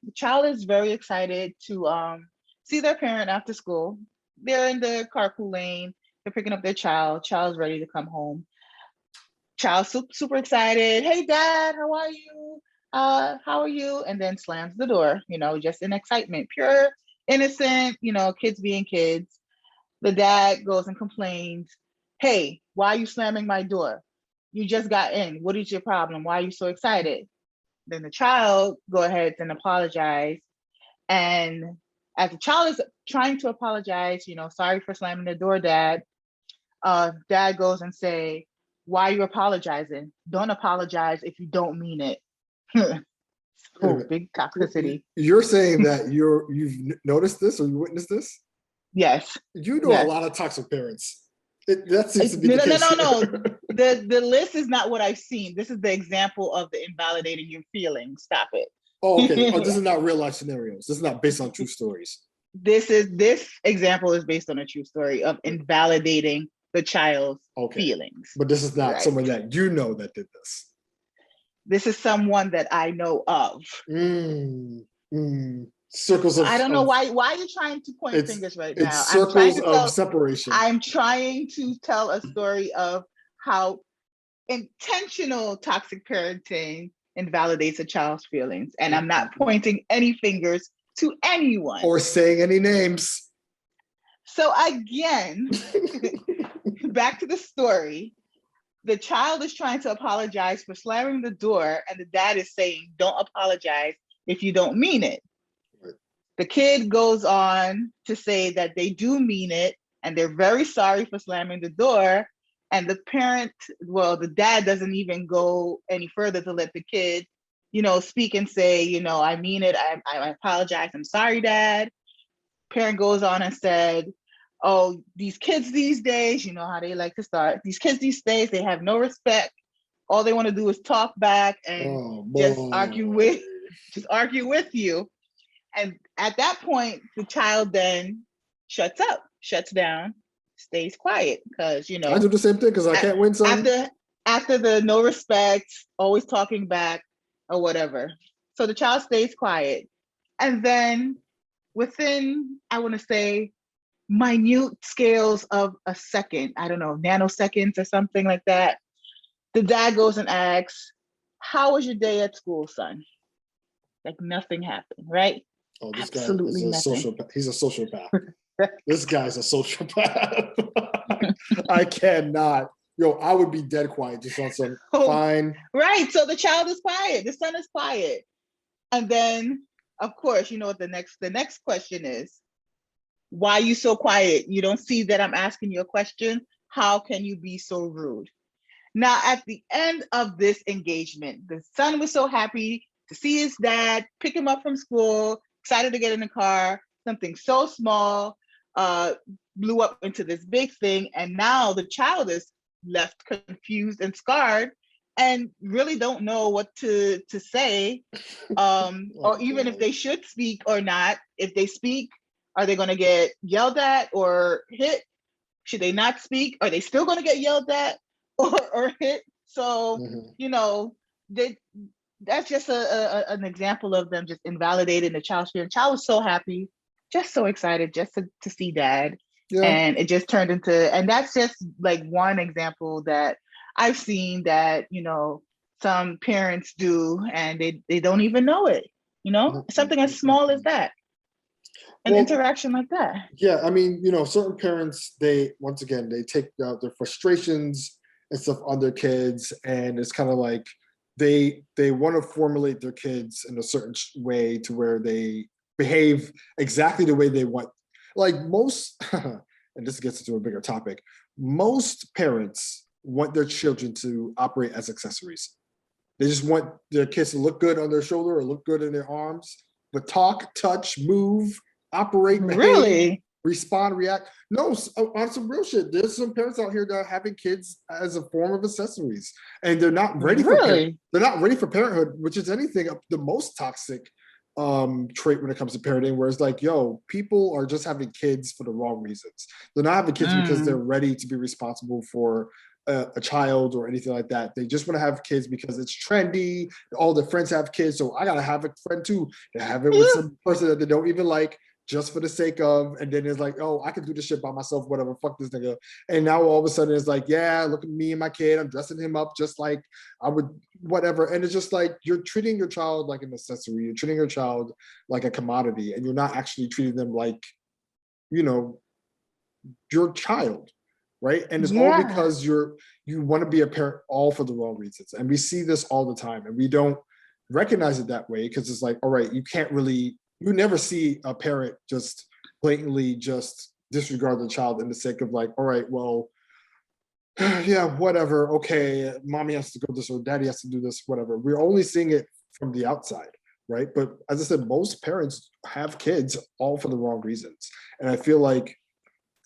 the child is very excited to see their parent after school. They're in the carpool lane, they're picking up their child, child's ready to come home. Child super excited. Hey dad, how are you? How are you? And then slams the door, just in excitement, pure, innocent, kids being kids. The dad goes and complains, hey, why are you slamming my door? You just got in. What is your problem? Why are you so excited? Then the child go ahead and apologize. And as the child is trying to apologize, sorry for slamming the door, dad. Dad goes and say, why are you apologizing? Don't apologize if you don't mean it. Big toxicity. You're saying that you've noticed this or you witnessed this? Yes. You know a lot of toxic parents. That seems to be the case. No. The list is not what I've seen. This is the example of the invalidating your feelings. Stop it. Oh, okay. This is not real life scenarios. This is not based on true stories. This example is based on a true story of invalidating the child's feelings. But this is not someone that you know that did this. This is someone that I know of. Circles of. I don't know why are you trying to point fingers right now? It's circles of separation. I'm trying to tell a story of how intentional toxic parenting invalidates a child's feelings. And I'm not pointing any fingers to anyone. Or saying any names. So again, back to the story. The child is trying to apologize for slamming the door, and the dad is saying, don't apologize if you don't mean it. Right. The kid goes on to say that they do mean it, and they're very sorry for slamming the door. And the the dad doesn't even go any further to let the kid, speak and say, I mean it. I apologize. I'm sorry, dad. Parent goes on and said, oh, these kids these days, how they like to start. These kids these days, they have no respect. All they want to do is talk back and just argue with you. And at that point, the child then shuts down, stays quiet because, I do the same thing because I can't win something. After the no respect, always talking back or whatever. So the child stays quiet. And then within, I want to say, minute scales of a second, I don't know, nanoseconds or something like that, the dad goes and asks, how was your day at school, son? Like nothing happened, right? Oh, this Absolutely guy is a sociopath. He's a sociopath. This guy's a sociopath. I cannot. I would be dead quiet just on some fine. Right. So the child is quiet. The son is quiet. And then, of course, what the next question is. Why are you so quiet? You don't see that I'm asking you a question? How can you be so rude? Now, at the end of this engagement, the son was so happy to see his dad, pick him up from school, excited to get in the car. Something so small blew up into this big thing. And now the child is left confused and scarred and really don't know what to say, or even if they should speak or not. If they speak, are they going to get yelled at or hit? Should they not speak? Are they still going to get yelled at or hit? So, Mhm. you know, they, that's just an example of them just invalidating the child's feelings. Child was so happy, just so excited just to see dad. Yeah. And it just turned into, and that's just like one example that I've seen that, some parents do and they don't even know it, something as small as that, an Well, interaction like that. yeah, I mean, certain parents, they once again they take out their frustrations and stuff on their kids, and it's kind of like they want to formulate their kids in a certain way to where they behave exactly the way they want. Like most, and this gets into a bigger topic. Most parents want their children to operate as accessories. They just want their kids to look good on their shoulder or look good in their arms, but talk, touch, move, operate, behave, Really? respond, react. No, on some real shit. There's some parents out here that are having kids as a form of accessories, and they're not ready for Really? they're not ready for parenthood, which is anything the most toxic trait when it comes to parenting, where it's like, yo, people are just having kids for the wrong reasons. They're not having kids because they're Mm. ready to be responsible for a child or anything like that. They just want to have kids because it's trendy. All their friends have kids, so I gotta have a friend too. They have it with some person that they don't even like, just for the sake of, and then it's like, oh, I can do this shit by myself, whatever, fuck this nigga. And now all of a sudden it's like, yeah, look at me and my kid, I'm dressing him up just like I would, whatever. And it's just like, you're treating your child like an accessory, you're treating your child like a commodity, and you're not actually treating them like, you know, your child, right? And it's all Yeah. because you want to be a parent all for the wrong reasons. And we see this all the time, and we don't recognize it that way because it's like, all right, you never see a parent just blatantly just disregard the child in the sake of like, all right, well, yeah, whatever, okay, mommy has to go this or daddy has to do this, whatever. We're only seeing it from the outside, right? But as I said, most parents have kids all for the wrong reasons. And I feel like,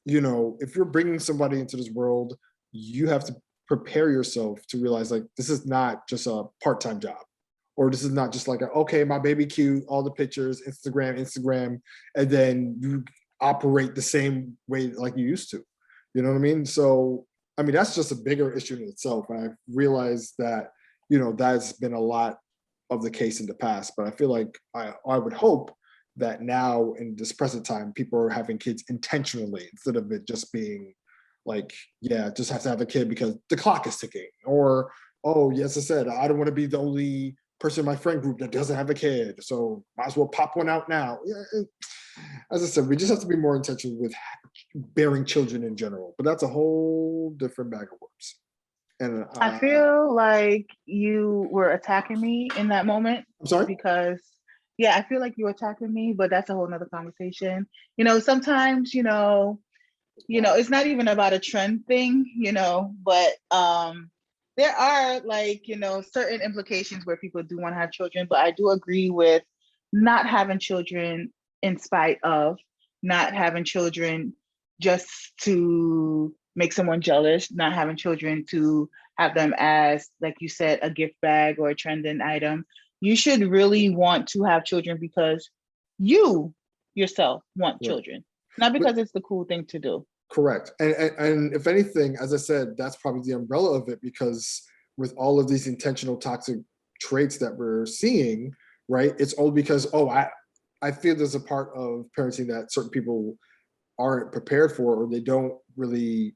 if you're bringing somebody into this world, you have to prepare yourself to realize like this is not just a part-time job, or this is not just like okay, my baby cute, all the pictures, Instagram, and then you operate the same way like you used to. You know what I mean? So I mean that's just a bigger issue in itself. And I've realized that that's been a lot of the case in the past. But I feel like I would hope that now in this present time, people are having kids intentionally instead of it just being like, yeah, just have to have a kid because the clock is ticking. Or, oh, yes, I said, I don't want to be the only person in my friend group that doesn't have a kid. So might as well pop one out now. Yeah, as I said, we just have to be more intentional with bearing children in general. But that's a whole different bag of worms. And I feel like you were attacking me in that moment I'm sorry? because, yeah, I feel like you were attacking me, but that's a whole nother conversation. Sometimes, it's not even about a trend thing, but there are like, certain implications where people do want to have children, but I do agree with not having children in spite of not having children just to make someone jealous, not having children to have them as, like you said, a gift bag or a trending item. You should really want to have children because you yourself want Right. children, not But because it's the cool thing to do. correct. And if anything, as I said, that's probably the umbrella of it, because with all of these intentional toxic traits that we're seeing, right? It's all because, oh, I feel there's a part of parenting that certain people aren't prepared for, or they don't really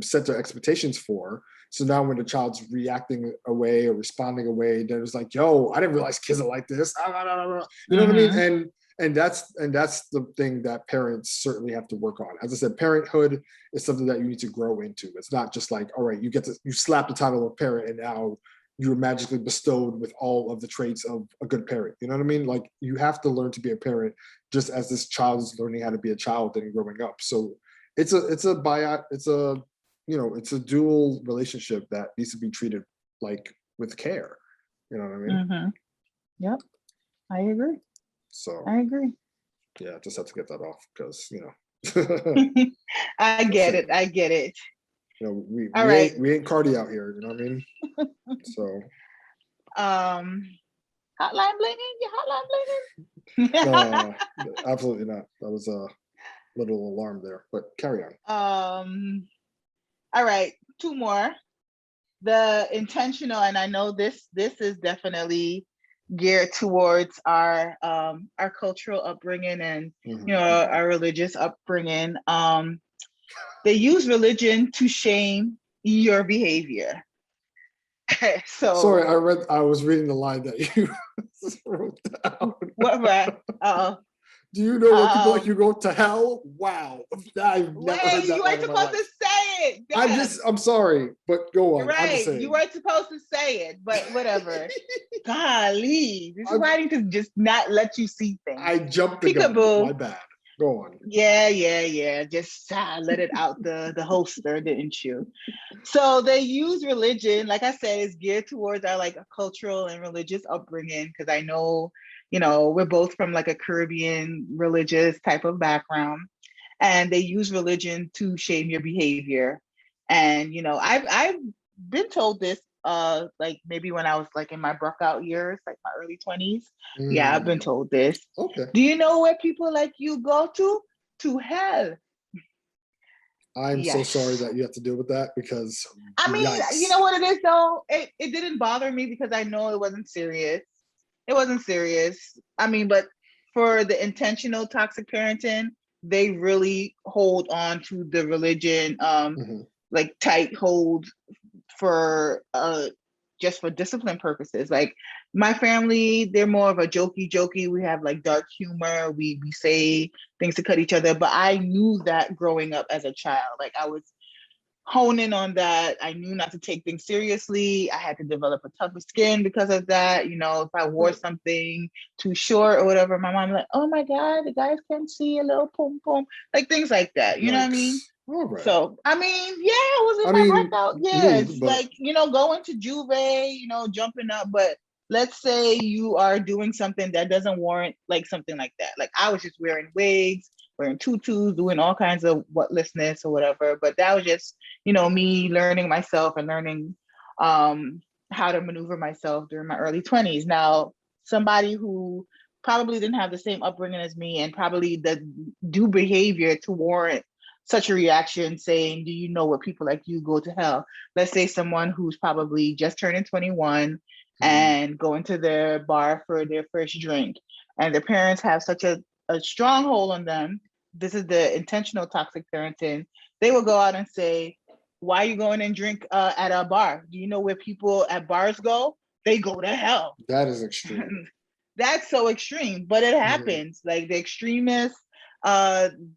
set their expectations for. So now when the child's reacting away or responding away, then it's like, yo, I didn't realize kids are like this. You know what I mean? Mm-hmm. And that's the thing that parents certainly have to work on. As I said, parenthood is something that you need to grow into. It's not just like, all right, you slap the title of parent and now you're magically bestowed with all of the traits of a good parent. You know what I mean? Like you have to learn to be a parent just as this child is learning how to be a child and growing up. So it's a dual relationship that needs to be treated like with care. You know what I mean? Mm-hmm. Yep. I agree. So I agree. yeah, just have to get that off because I that's get it. it. I get it. We All we right. ain't we ain't Cardi out here. You know what I mean? So Um, hotline blinging. Your hotline no, absolutely not. That was a little alarm there, but carry on. All right. Two more. the intentional, and I know this is definitely geared towards our cultural upbringing and our religious upbringing. They use religion to shame your behavior. So Sorry, I was reading the line that you wrote down. what right? Do you know when people like you go to hell? Wow. I've never heard that You line weren't in my supposed life. to say it. I'm sorry, but go on. You're I'm just right. saying. You weren't supposed to say it, but whatever. Golly, this I'm- writing to just not let you see things. I jumped the gun. Peekaboo. My bad. Go on. Yeah. Just let it out the holster, didn't you? So they use religion, like I said, is geared towards our like a cultural and religious upbringing. Because I know, we're both from like a Caribbean religious type of background, and they use religion to shame your behavior. And I've been told this like maybe when I was like in my breakout years, like my early 20s. Yeah, I've been told this. Okay. Do you know where people like you go to? To hell. I'm Yes. so sorry that you have to deal with that because I mean, yikes. you know what it is though? It didn't bother me because I know it wasn't serious. It wasn't serious. I mean, but for the intentional toxic parenting, they really hold on to the religion, like tight hold for just for discipline purposes. Like my family, they're more of a jokey. We have like dark humor. We say things to cut each other. But I knew that growing up as a child. Like I was honing on that. I knew not to take things seriously. I had to develop a tougher skin because of that. If I wore something too short or whatever, my mom like, oh my God, the guys can see a little pom pom, like things like that. You know what I mean? All right. So I mean, yeah, it was in my breakout years. But... like, going to Juve, jumping up, but let's say you are doing something that doesn't warrant like something like that. Like I was just wearing wigs, wearing tutus, doing all kinds of whatlessness or whatever. But that was just, me learning myself and learning how to maneuver myself during my early 20s. Now, somebody who probably didn't have the same upbringing as me and probably do behavior to warrant such a reaction saying, do you know where people like you go to hell? Let's say someone who's probably just turning 21 and going to their bar for their first drink, and their parents have such a stronghold on them. This is the intentional toxic parenting. They will go out and say, why are you going and drink at a bar? Do you know where people at bars go? They go to hell. That is extreme. That's so extreme, but it happens. Like the extremists,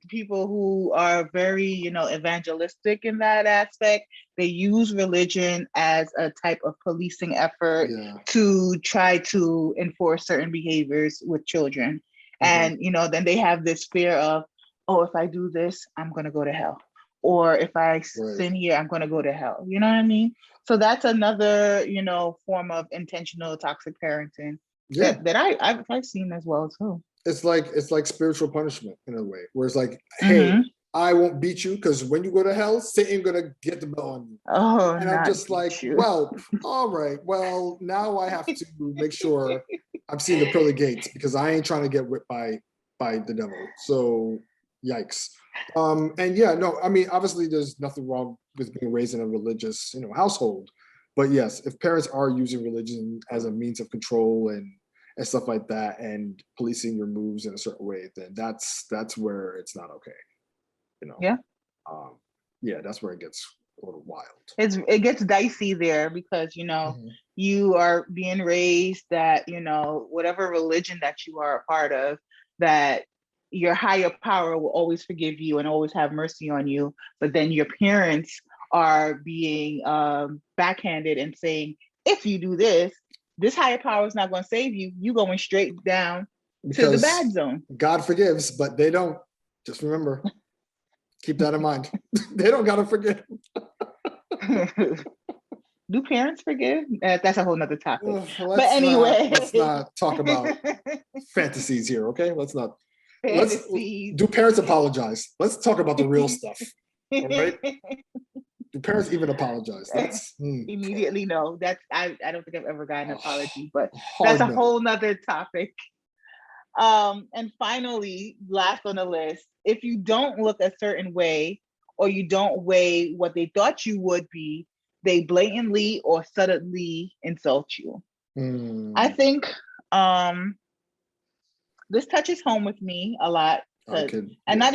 people who are very, evangelistic in that aspect, they use religion as a type of policing effort to try to enforce certain behaviors with children. And, then they have this fear of, oh, if I do this, I'm going to go to hell. Or if I sin here, I'm going to go to hell. You know what I mean? So that's another, form of intentional toxic parenting that I've seen as well too. It's like spiritual punishment in a way, where it's like, hey, I won't beat you because when you go to hell, Satan gonna get the bell on you. Oh, and I'm just like, well, all right, well, now I have to make sure I'm seeing the pearly gates because I ain't trying to get whipped by the devil. So yikes. And yeah, no, I mean, obviously there's nothing wrong with being raised in a religious, household. But yes, if parents are using religion as a means of control and stuff like that, and policing your moves in a certain way, then that's where it's not okay. Yeah, that's where it git's a little wild. It gets dicey there because you are being raised that whatever religion that you are a part of, that your higher power will always forgive you and always have mercy on you. But then your parents are being backhanded and saying, if you do this higher power is not going to save you. You going straight down to the bad zone. God forgives, but they don't. Just remember, keep that in mind. They don't gotta forgive. Do parents forgive? That's a whole nother topic. But anyway, let's not talk about fantasies here, okay? Let's not. Fantasies. Do parents apologize? Let's talk about the real stuff. All right? Do parents even apologize? That's immediately no. That's I don't think I've ever gotten an apology, but that's a whole nother topic. And finally, last on the list, if you don't look a certain way or you don't weigh what they thought you would be, they blatantly or subtly insult you. I Mm, think this touches home with me a lot I because, could, and yeah.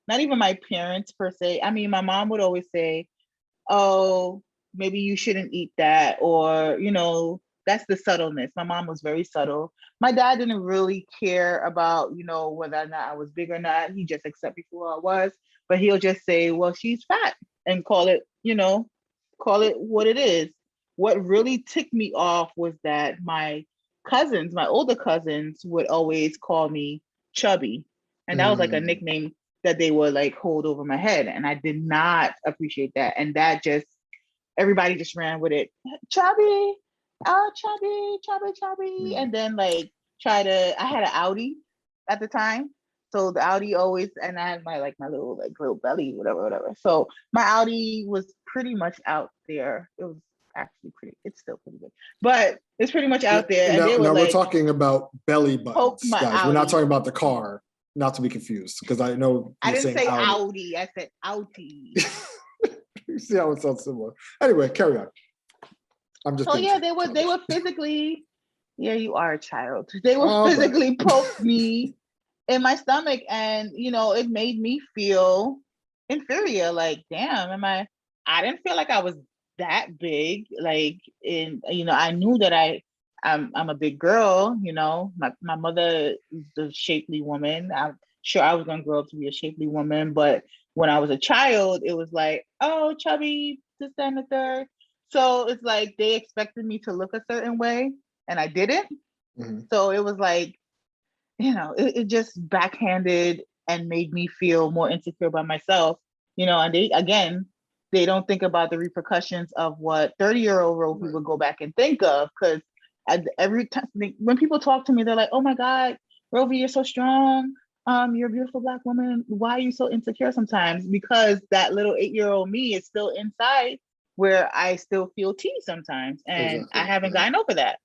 not even my parents per se. I mean, my mom would always say, "Oh, maybe you shouldn't eat that," or that's the subtleness. My mom was very subtle. My dad didn't really care about whether or not I was big or not. He just accepted me for who I was. But he'll just say, "Well, she's fat," and call it what it is. What really ticked me off was that my older cousins, would always call me chubby. And that was like a Mm, nickname that they would like hold over my head. And I did not appreciate that. And that just, everybody just ran with it. Chubby, oh, chubby, chubby, chubby. mm. And then like I had an Audi at the time. So the Audi always, and I had my little belly, whatever. So my Audi was pretty much out there. It was actually it's still pretty good, but it's pretty much out there. And they would Now we're like talking about belly poke buttons, my guys. We're not Audi. talking about the car, not to be confused, because I know I you're didn't saying say Audi. Audi, I said Audi. You see how it sounds similar. Anyway, carry on. I'm just So being yeah, they childish. were physically, yeah, you are a child. They were Oh, but physically poke me in my stomach, and it made me feel inferior. Like, damn, I didn't feel like I was that big. Like, I knew that I'm a big girl. My mother is a shapely woman. I'm sure I was gonna grow up to be a shapely woman, but when I was a child, it was like, oh, chubby, this, that, and the third. So it's like they expected me to look a certain way, and I didn't. mhm. So it was like, it just backhanded and made me feel more insecure by myself. And they don't think about the repercussions of what 30-year-old Rovie Right. would go back and think of. Because every time when people talk to me, they're like, "Oh my God, Rovie, you're so strong. You're a beautiful Black woman. Why are you so insecure sometimes?" Because that little 8-year-old me is still inside, where I still feel tea sometimes, and I Exactly. haven't Yeah. gotten over that.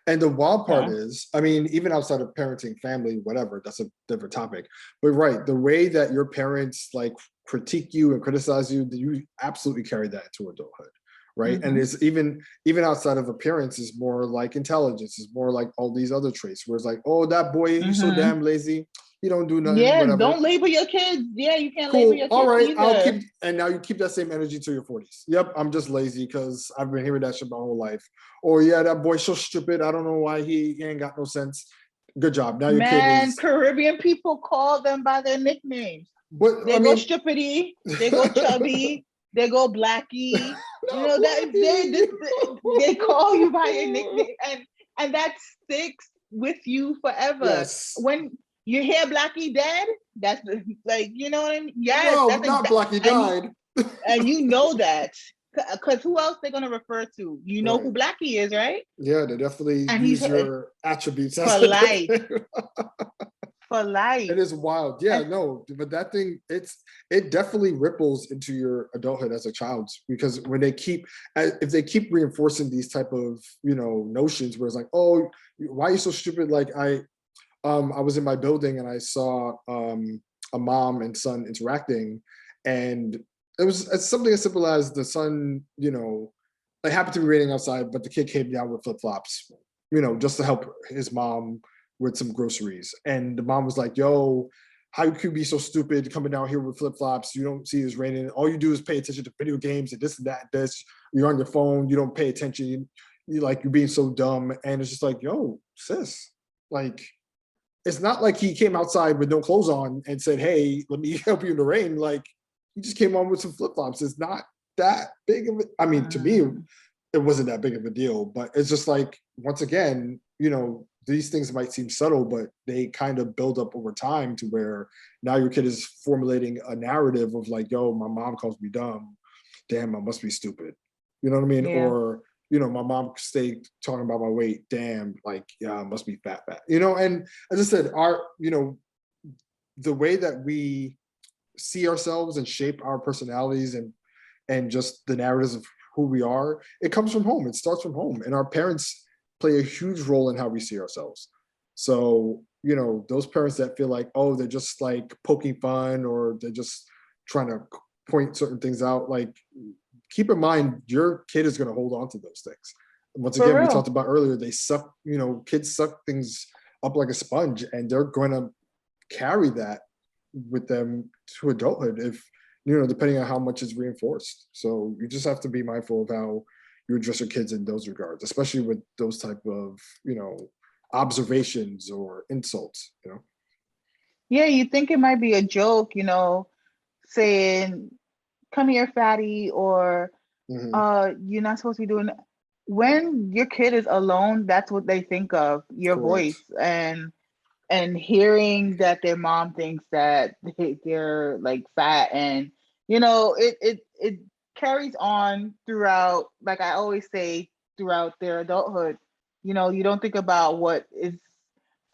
And the wild part So, is, I mean, even outside of parenting, family, whatever, that's a different topic. But right, the way that your parents like critique you and criticize you, you absolutely carry that into adulthood, right? And mhm. it's even outside of appearance is more like intelligence, is more like all these other traits. Where it's like, oh, that boy, he's so Mm-hmm. damn lazy, he don't do nothing, Yeah, whatever. don't label your kids. Yeah, you can't label Cool. your All kids right. I'll either. keep, and now you keep that same energy to your 40s. Yep. I'm just lazy because I've been hearing that shit my whole life. Or yeah, that boy's so stupid. I don't know why he ain't got no sense. Good job. Now your kid Man, is, Caribbean people call them by their nicknames. but I They go mean, strippity, they go chubby, they go blackie. not That they Blackie. call you by your nickname, and that sticks with you forever. Yes. When you hear Blackie dead, that's like, you know what I mean? Yes, No, that's not exact, Blackie died. and you know that because who else they're gonna refer to? You know who Right. Blackie is, right? Yeah, they definitely And he's use your attributes as for a life, nickname. for It life. is wild. Yeah, And no, but that thing, it definitely ripples into your adulthood as a child because when if they keep reinforcing these type of, notions where it's like, oh, why are you so stupid? Like I was in my building and I saw a mom and son interacting, and it was something as simple as the son, it happened to be raining outside, but the kid came down with flip flops, just to help his mom with some groceries. And the mom was like, yo, how you could be so stupid coming down here with flip flops? You don't see it's raining. All you do is pay attention to video games and this and that, this. You're on your phone. You don't pay attention. You're being so dumb. And it's just like, yo, sis, like, it's not like he came outside with no clothes on and said, hey, let me help you in the rain. Like, he just came on with some flip flops. It's not that big of I mean, to me, mm, it wasn't that big of a deal, but it's just like, once again, these things might seem subtle, but they kind of build up over time to where now your kid is formulating a narrative of like, yo, my mom calls me dumb. Damn, I must be stupid. You know what I mean? yeah, Or, my mom stayed talking about my weight. Damn, like, yeah, I must be fat. And as I said, the way that we see ourselves and shape our personalities and just the narratives of who we are, it comes from home. It starts from home. And our parents play a huge role in how we see ourselves. So, those parents that feel like, oh, they're just like poking fun or they're just trying to point certain things out, like keep in mind, your kid is going to hold on to those things. Once For again, we real. talked about earlier, they suck, kids suck things up like a sponge, and they're going to carry that with them to adulthood if, depending on how much is reinforced. So you just have to be mindful of how you address your kids in those regards, especially with those type of, observations or insults, Yeah, you think it might be a joke, saying, come here, fatty, or Mm-hmm. you're not supposed to be doing. When your kid is alone, that's what they think of, your Correct. voice, and hearing that their mom thinks that they're like fat, and it carries on throughout, like I always say, throughout their adulthood. You don't think about what is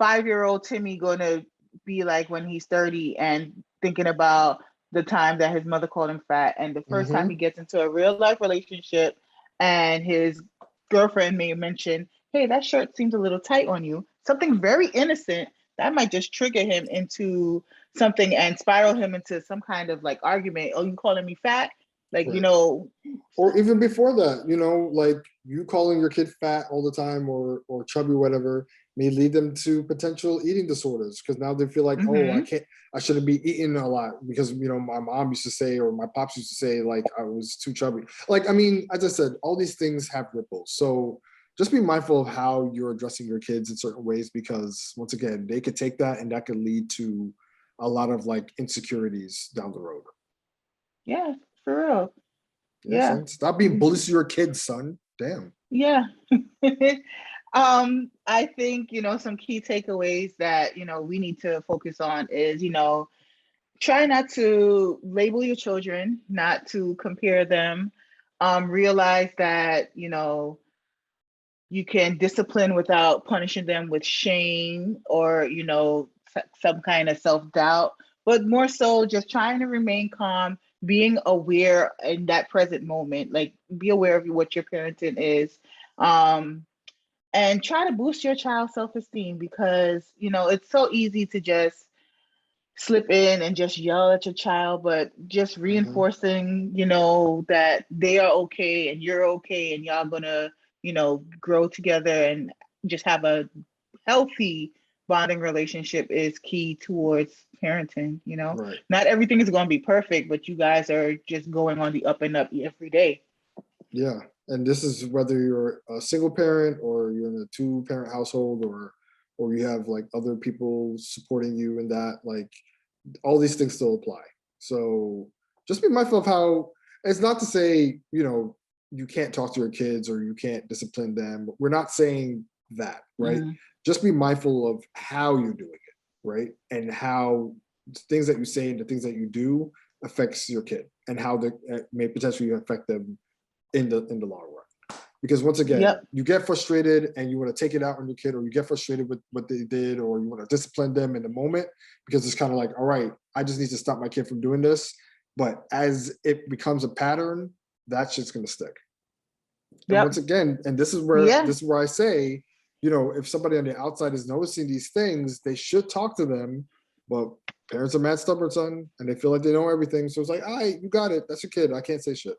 5-year-old Timmy going to be like when he's 30, and thinking about the time that his mother called him fat, and the first time he Mm-hmm. gets into a real life relationship and his girlfriend may mention, hey, that shirt seems a little tight on you, something very innocent that might just trigger him into something and spiral him into some kind of like argument. Oh, you calling me fat? Like, Right. Or even before that, like you calling your kid fat all the time or chubby, whatever, may lead them to potential eating disorders, because now they feel like, oh, mm-hmm. I shouldn't be eating a lot because, my mom used to say, or my pops used to say, like I was too chubby. Like, I mean, as I said, all these things have ripples. So just be mindful of how you're addressing your kids in certain ways, because once again, they could take that and that could lead to a lot of like insecurities down the road. Yeah, for real. Yeah, Yeah. son. Stop being bullies to your kids, son. Damn. Yeah. I think, some key takeaways that, we need to focus on is, try not to label your children, not to compare them. Realize that, you can discipline without punishing them with shame or, some kind of self-doubt, but more so just trying to remain calm, being aware in that present moment, like be aware of what your parenting is. Um, and try to boost your child's self-esteem, because it's so easy to just slip in and just yell at your child, but just Mm-hmm. reinforcing that they are okay and you're okay, and y'all gonna grow together and just have a healthy bonding relationship is key towards parenting. Right. Not everything is going to be perfect, but you guys are just going on the up and up every day. Yeah. And this is whether you're a single parent or you're in a two-parent household, or you have like other people supporting you in that, like all these things still apply. So just be mindful of how, it's not to say, you can't talk to your kids or you can't discipline them. We're not saying that, right? Mm, Just be mindful of how you're doing it, right? And how things that you say and the things that you do affects your kid, and how they may potentially affect them in the long run. Because once again, yep. you get frustrated and you want to take it out on your kid, or you get frustrated with what they did, or you want to discipline them in the moment, because it's kind of like, all right, I just need to stop my kid from doing this. But as it becomes a pattern, that shit's going to stick. And Yep. once again, and Yeah. this is where I say, if somebody on the outside is noticing these things, they should talk to them. But parents are mad stubborn, son, and they feel like they know everything. So it's like, all right, you got it. That's your kid. I can't say shit.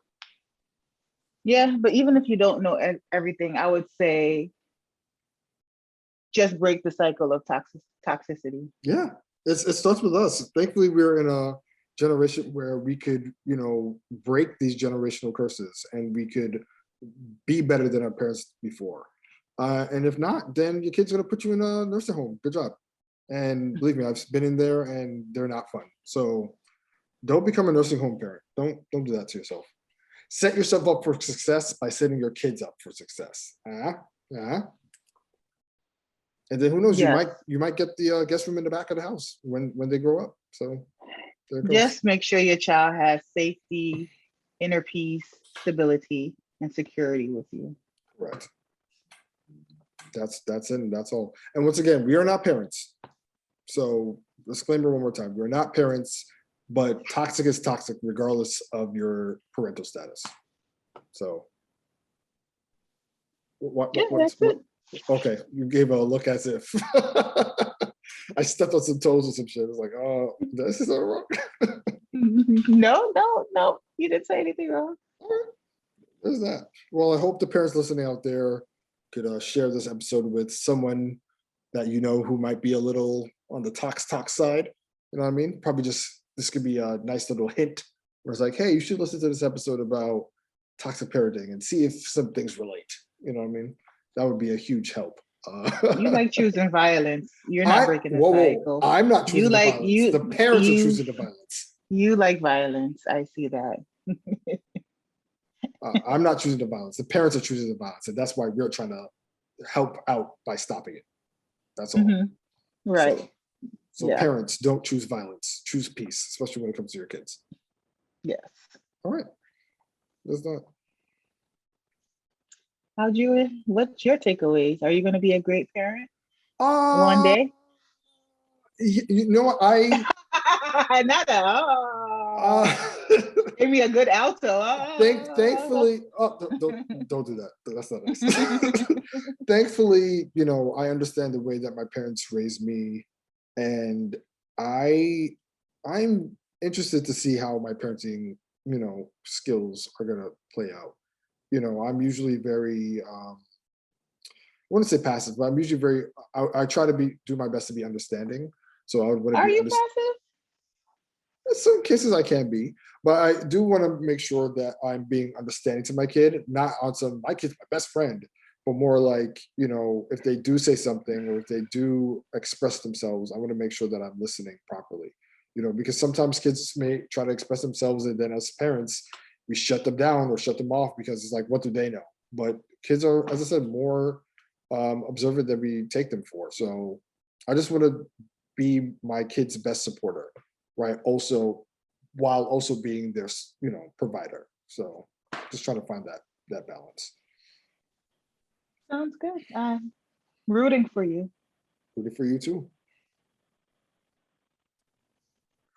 Yeah. But even if you don't know everything, I would say just break the cycle of toxicity. Yeah, it starts with us. Thankfully, we're in a generation where we could, break these generational curses, and we could be better than our parents before. And if not, then your kid's gonna put you in a nursing home. Good job. And believe me, I've been in there, and they're not fun. So don't become a nursing home parent. Don't do that to yourself. Set yourself up for success by setting your kids up for success. And then who knows? You Yes. might get the guest room in the back of the house when they grow up. So there it goes. Just make sure your child has safety, inner peace, stability, and security with you. Right. That's it. That's all. And once again, we are not parents. So disclaimer one more time: we're not parents, but toxic is toxic regardless of your parental status. So Yeah, that's it. okay, you gave a look as if I stepped on some toes or some shit. It's like, oh, this is all wrong. No, no, no. You didn't say anything wrong. All right. there's that. Well, I hope the parents listening out there could share this episode with someone that you know who might be a little on the talk side. You know what I mean? Probably just this could be a nice little hint where it's like, hey, you should listen to this episode about toxic parenting and see if some things relate. You know what I mean? That would be a huge help. You like choosing violence. You're not breaking the cycle. I'm not choosing the violence. The parents are choosing the violence. You like violence. I see that. I'm not choosing the violence. The parents are choosing the violence, and that's why we're trying to help out by stopping it. That's all. Mm-hmm. Right. So parents, don't choose violence. Choose peace, especially when it comes to your kids. Yes. All right. That's that. What's your takeaways? Are you going to be a great parent one day? You know what? Not give me a good alto. Thankfully, don't do that. That's not nice. Thankfully, I understand the way that my parents raised me, and I'm interested to see how my parenting, skills are gonna play out. I'm usually very, I wouldn't say passive, but I'm usually I try to do my best to be understanding. So I would want to be. Are you passive? In some cases I can be, but I do want to make sure that I'm being understanding to my kid, not on my kid's my best friend, but more like, if they do say something or if they do express themselves, I want to make sure that I'm listening properly, because sometimes kids may try to express themselves and then as parents, we shut them down or shut them off because it's like, what do they know? But kids are, as I said, more observant than we take them for. So I just want to be my kid's best supporter, right? While also being their, provider. So just trying to find that balance. Sounds good. I'm rooting for you. Rooting for you too.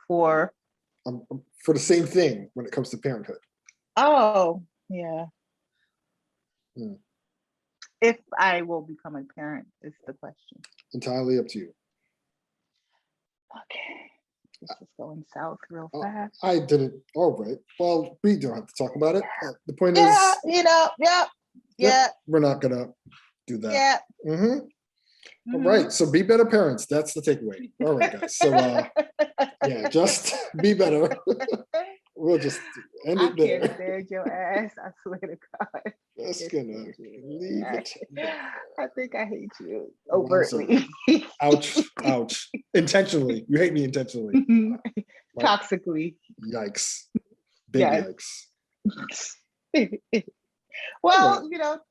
For the same thing when it comes to parenthood. Oh, yeah. If I will become a parent is the question. Entirely up to you. Okay. This is going south real fast. I didn't. All right. Well, we don't have to talk about it. The point is, we're not gonna do that. Yeah. All right. So be better parents. That's the takeaway. All right, guys. So just be better. We'll just end it there. I can't stand your ass. I swear to God. Just gonna leave it. I think I hate you overtly. Ouch. Intentionally. You hate me intentionally. Toxically. Yikes. Big yikes. Well,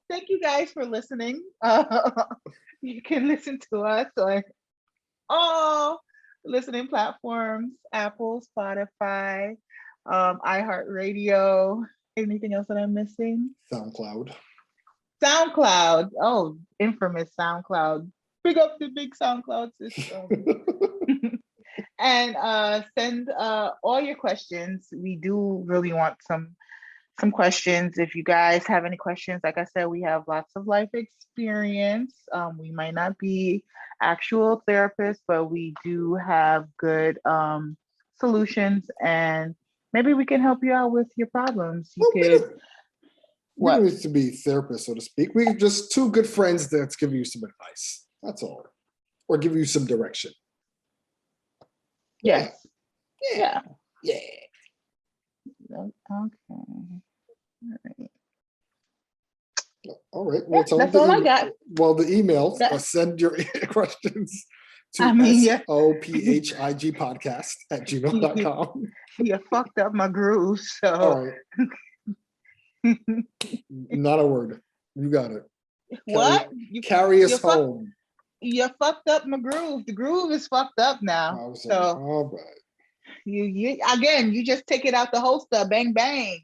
thank you guys for listening. You can listen to us on all listening platforms, Apple, Spotify, iHeartRadio. Anything else that I'm missing? SoundCloud. Oh, infamous SoundCloud. Big up the big SoundCloud system. And send all your questions. We do really want some questions. If you guys have any questions, like I said, we have lots of life experience. We might not be actual therapists, but we do have good solutions, and maybe we can help you out with your problems. We don't need to be therapists, so to speak. We're just two good friends that's giving you some advice. That's all. Or give you some direction. Yes. Yeah. Okay. All right. Well, that's all I got. Well, the email, send your questions to sophigpodcast@gmail.com. You fucked up my groove, so. All right. Not a word. You got it. What? Carry us home. You fucked up my groove. The groove is fucked up now. All right. You again, you just take it out the holster. Bang, bang.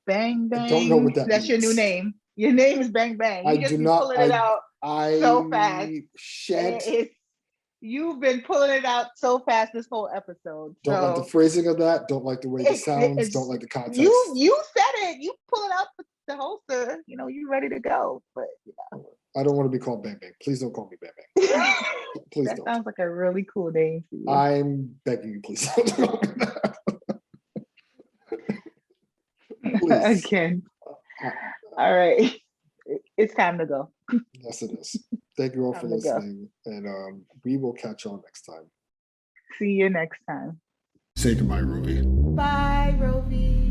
Bang, bang. I don't know what that That's means. your new name. Your name is Bang Bang. You just pulling it out so fast. You've been pulling it out so fast this whole episode. Don't like the phrasing of that. Don't like the way it sounds. Don't like the context. You said it. You pull it out the holster. You ready to go. But I don't want to be called Bang Bang. Please don't call me Bang Bang. Please that don't. Sounds like a really cool name for you. I'm begging you, please don't call me that. Please. Again. All right. It's time to go. Yes, it is. Thank you all for Time to go. listening, and we will catch y'all next time. See you next time. Say goodbye, Ruby. Bye, Rovie.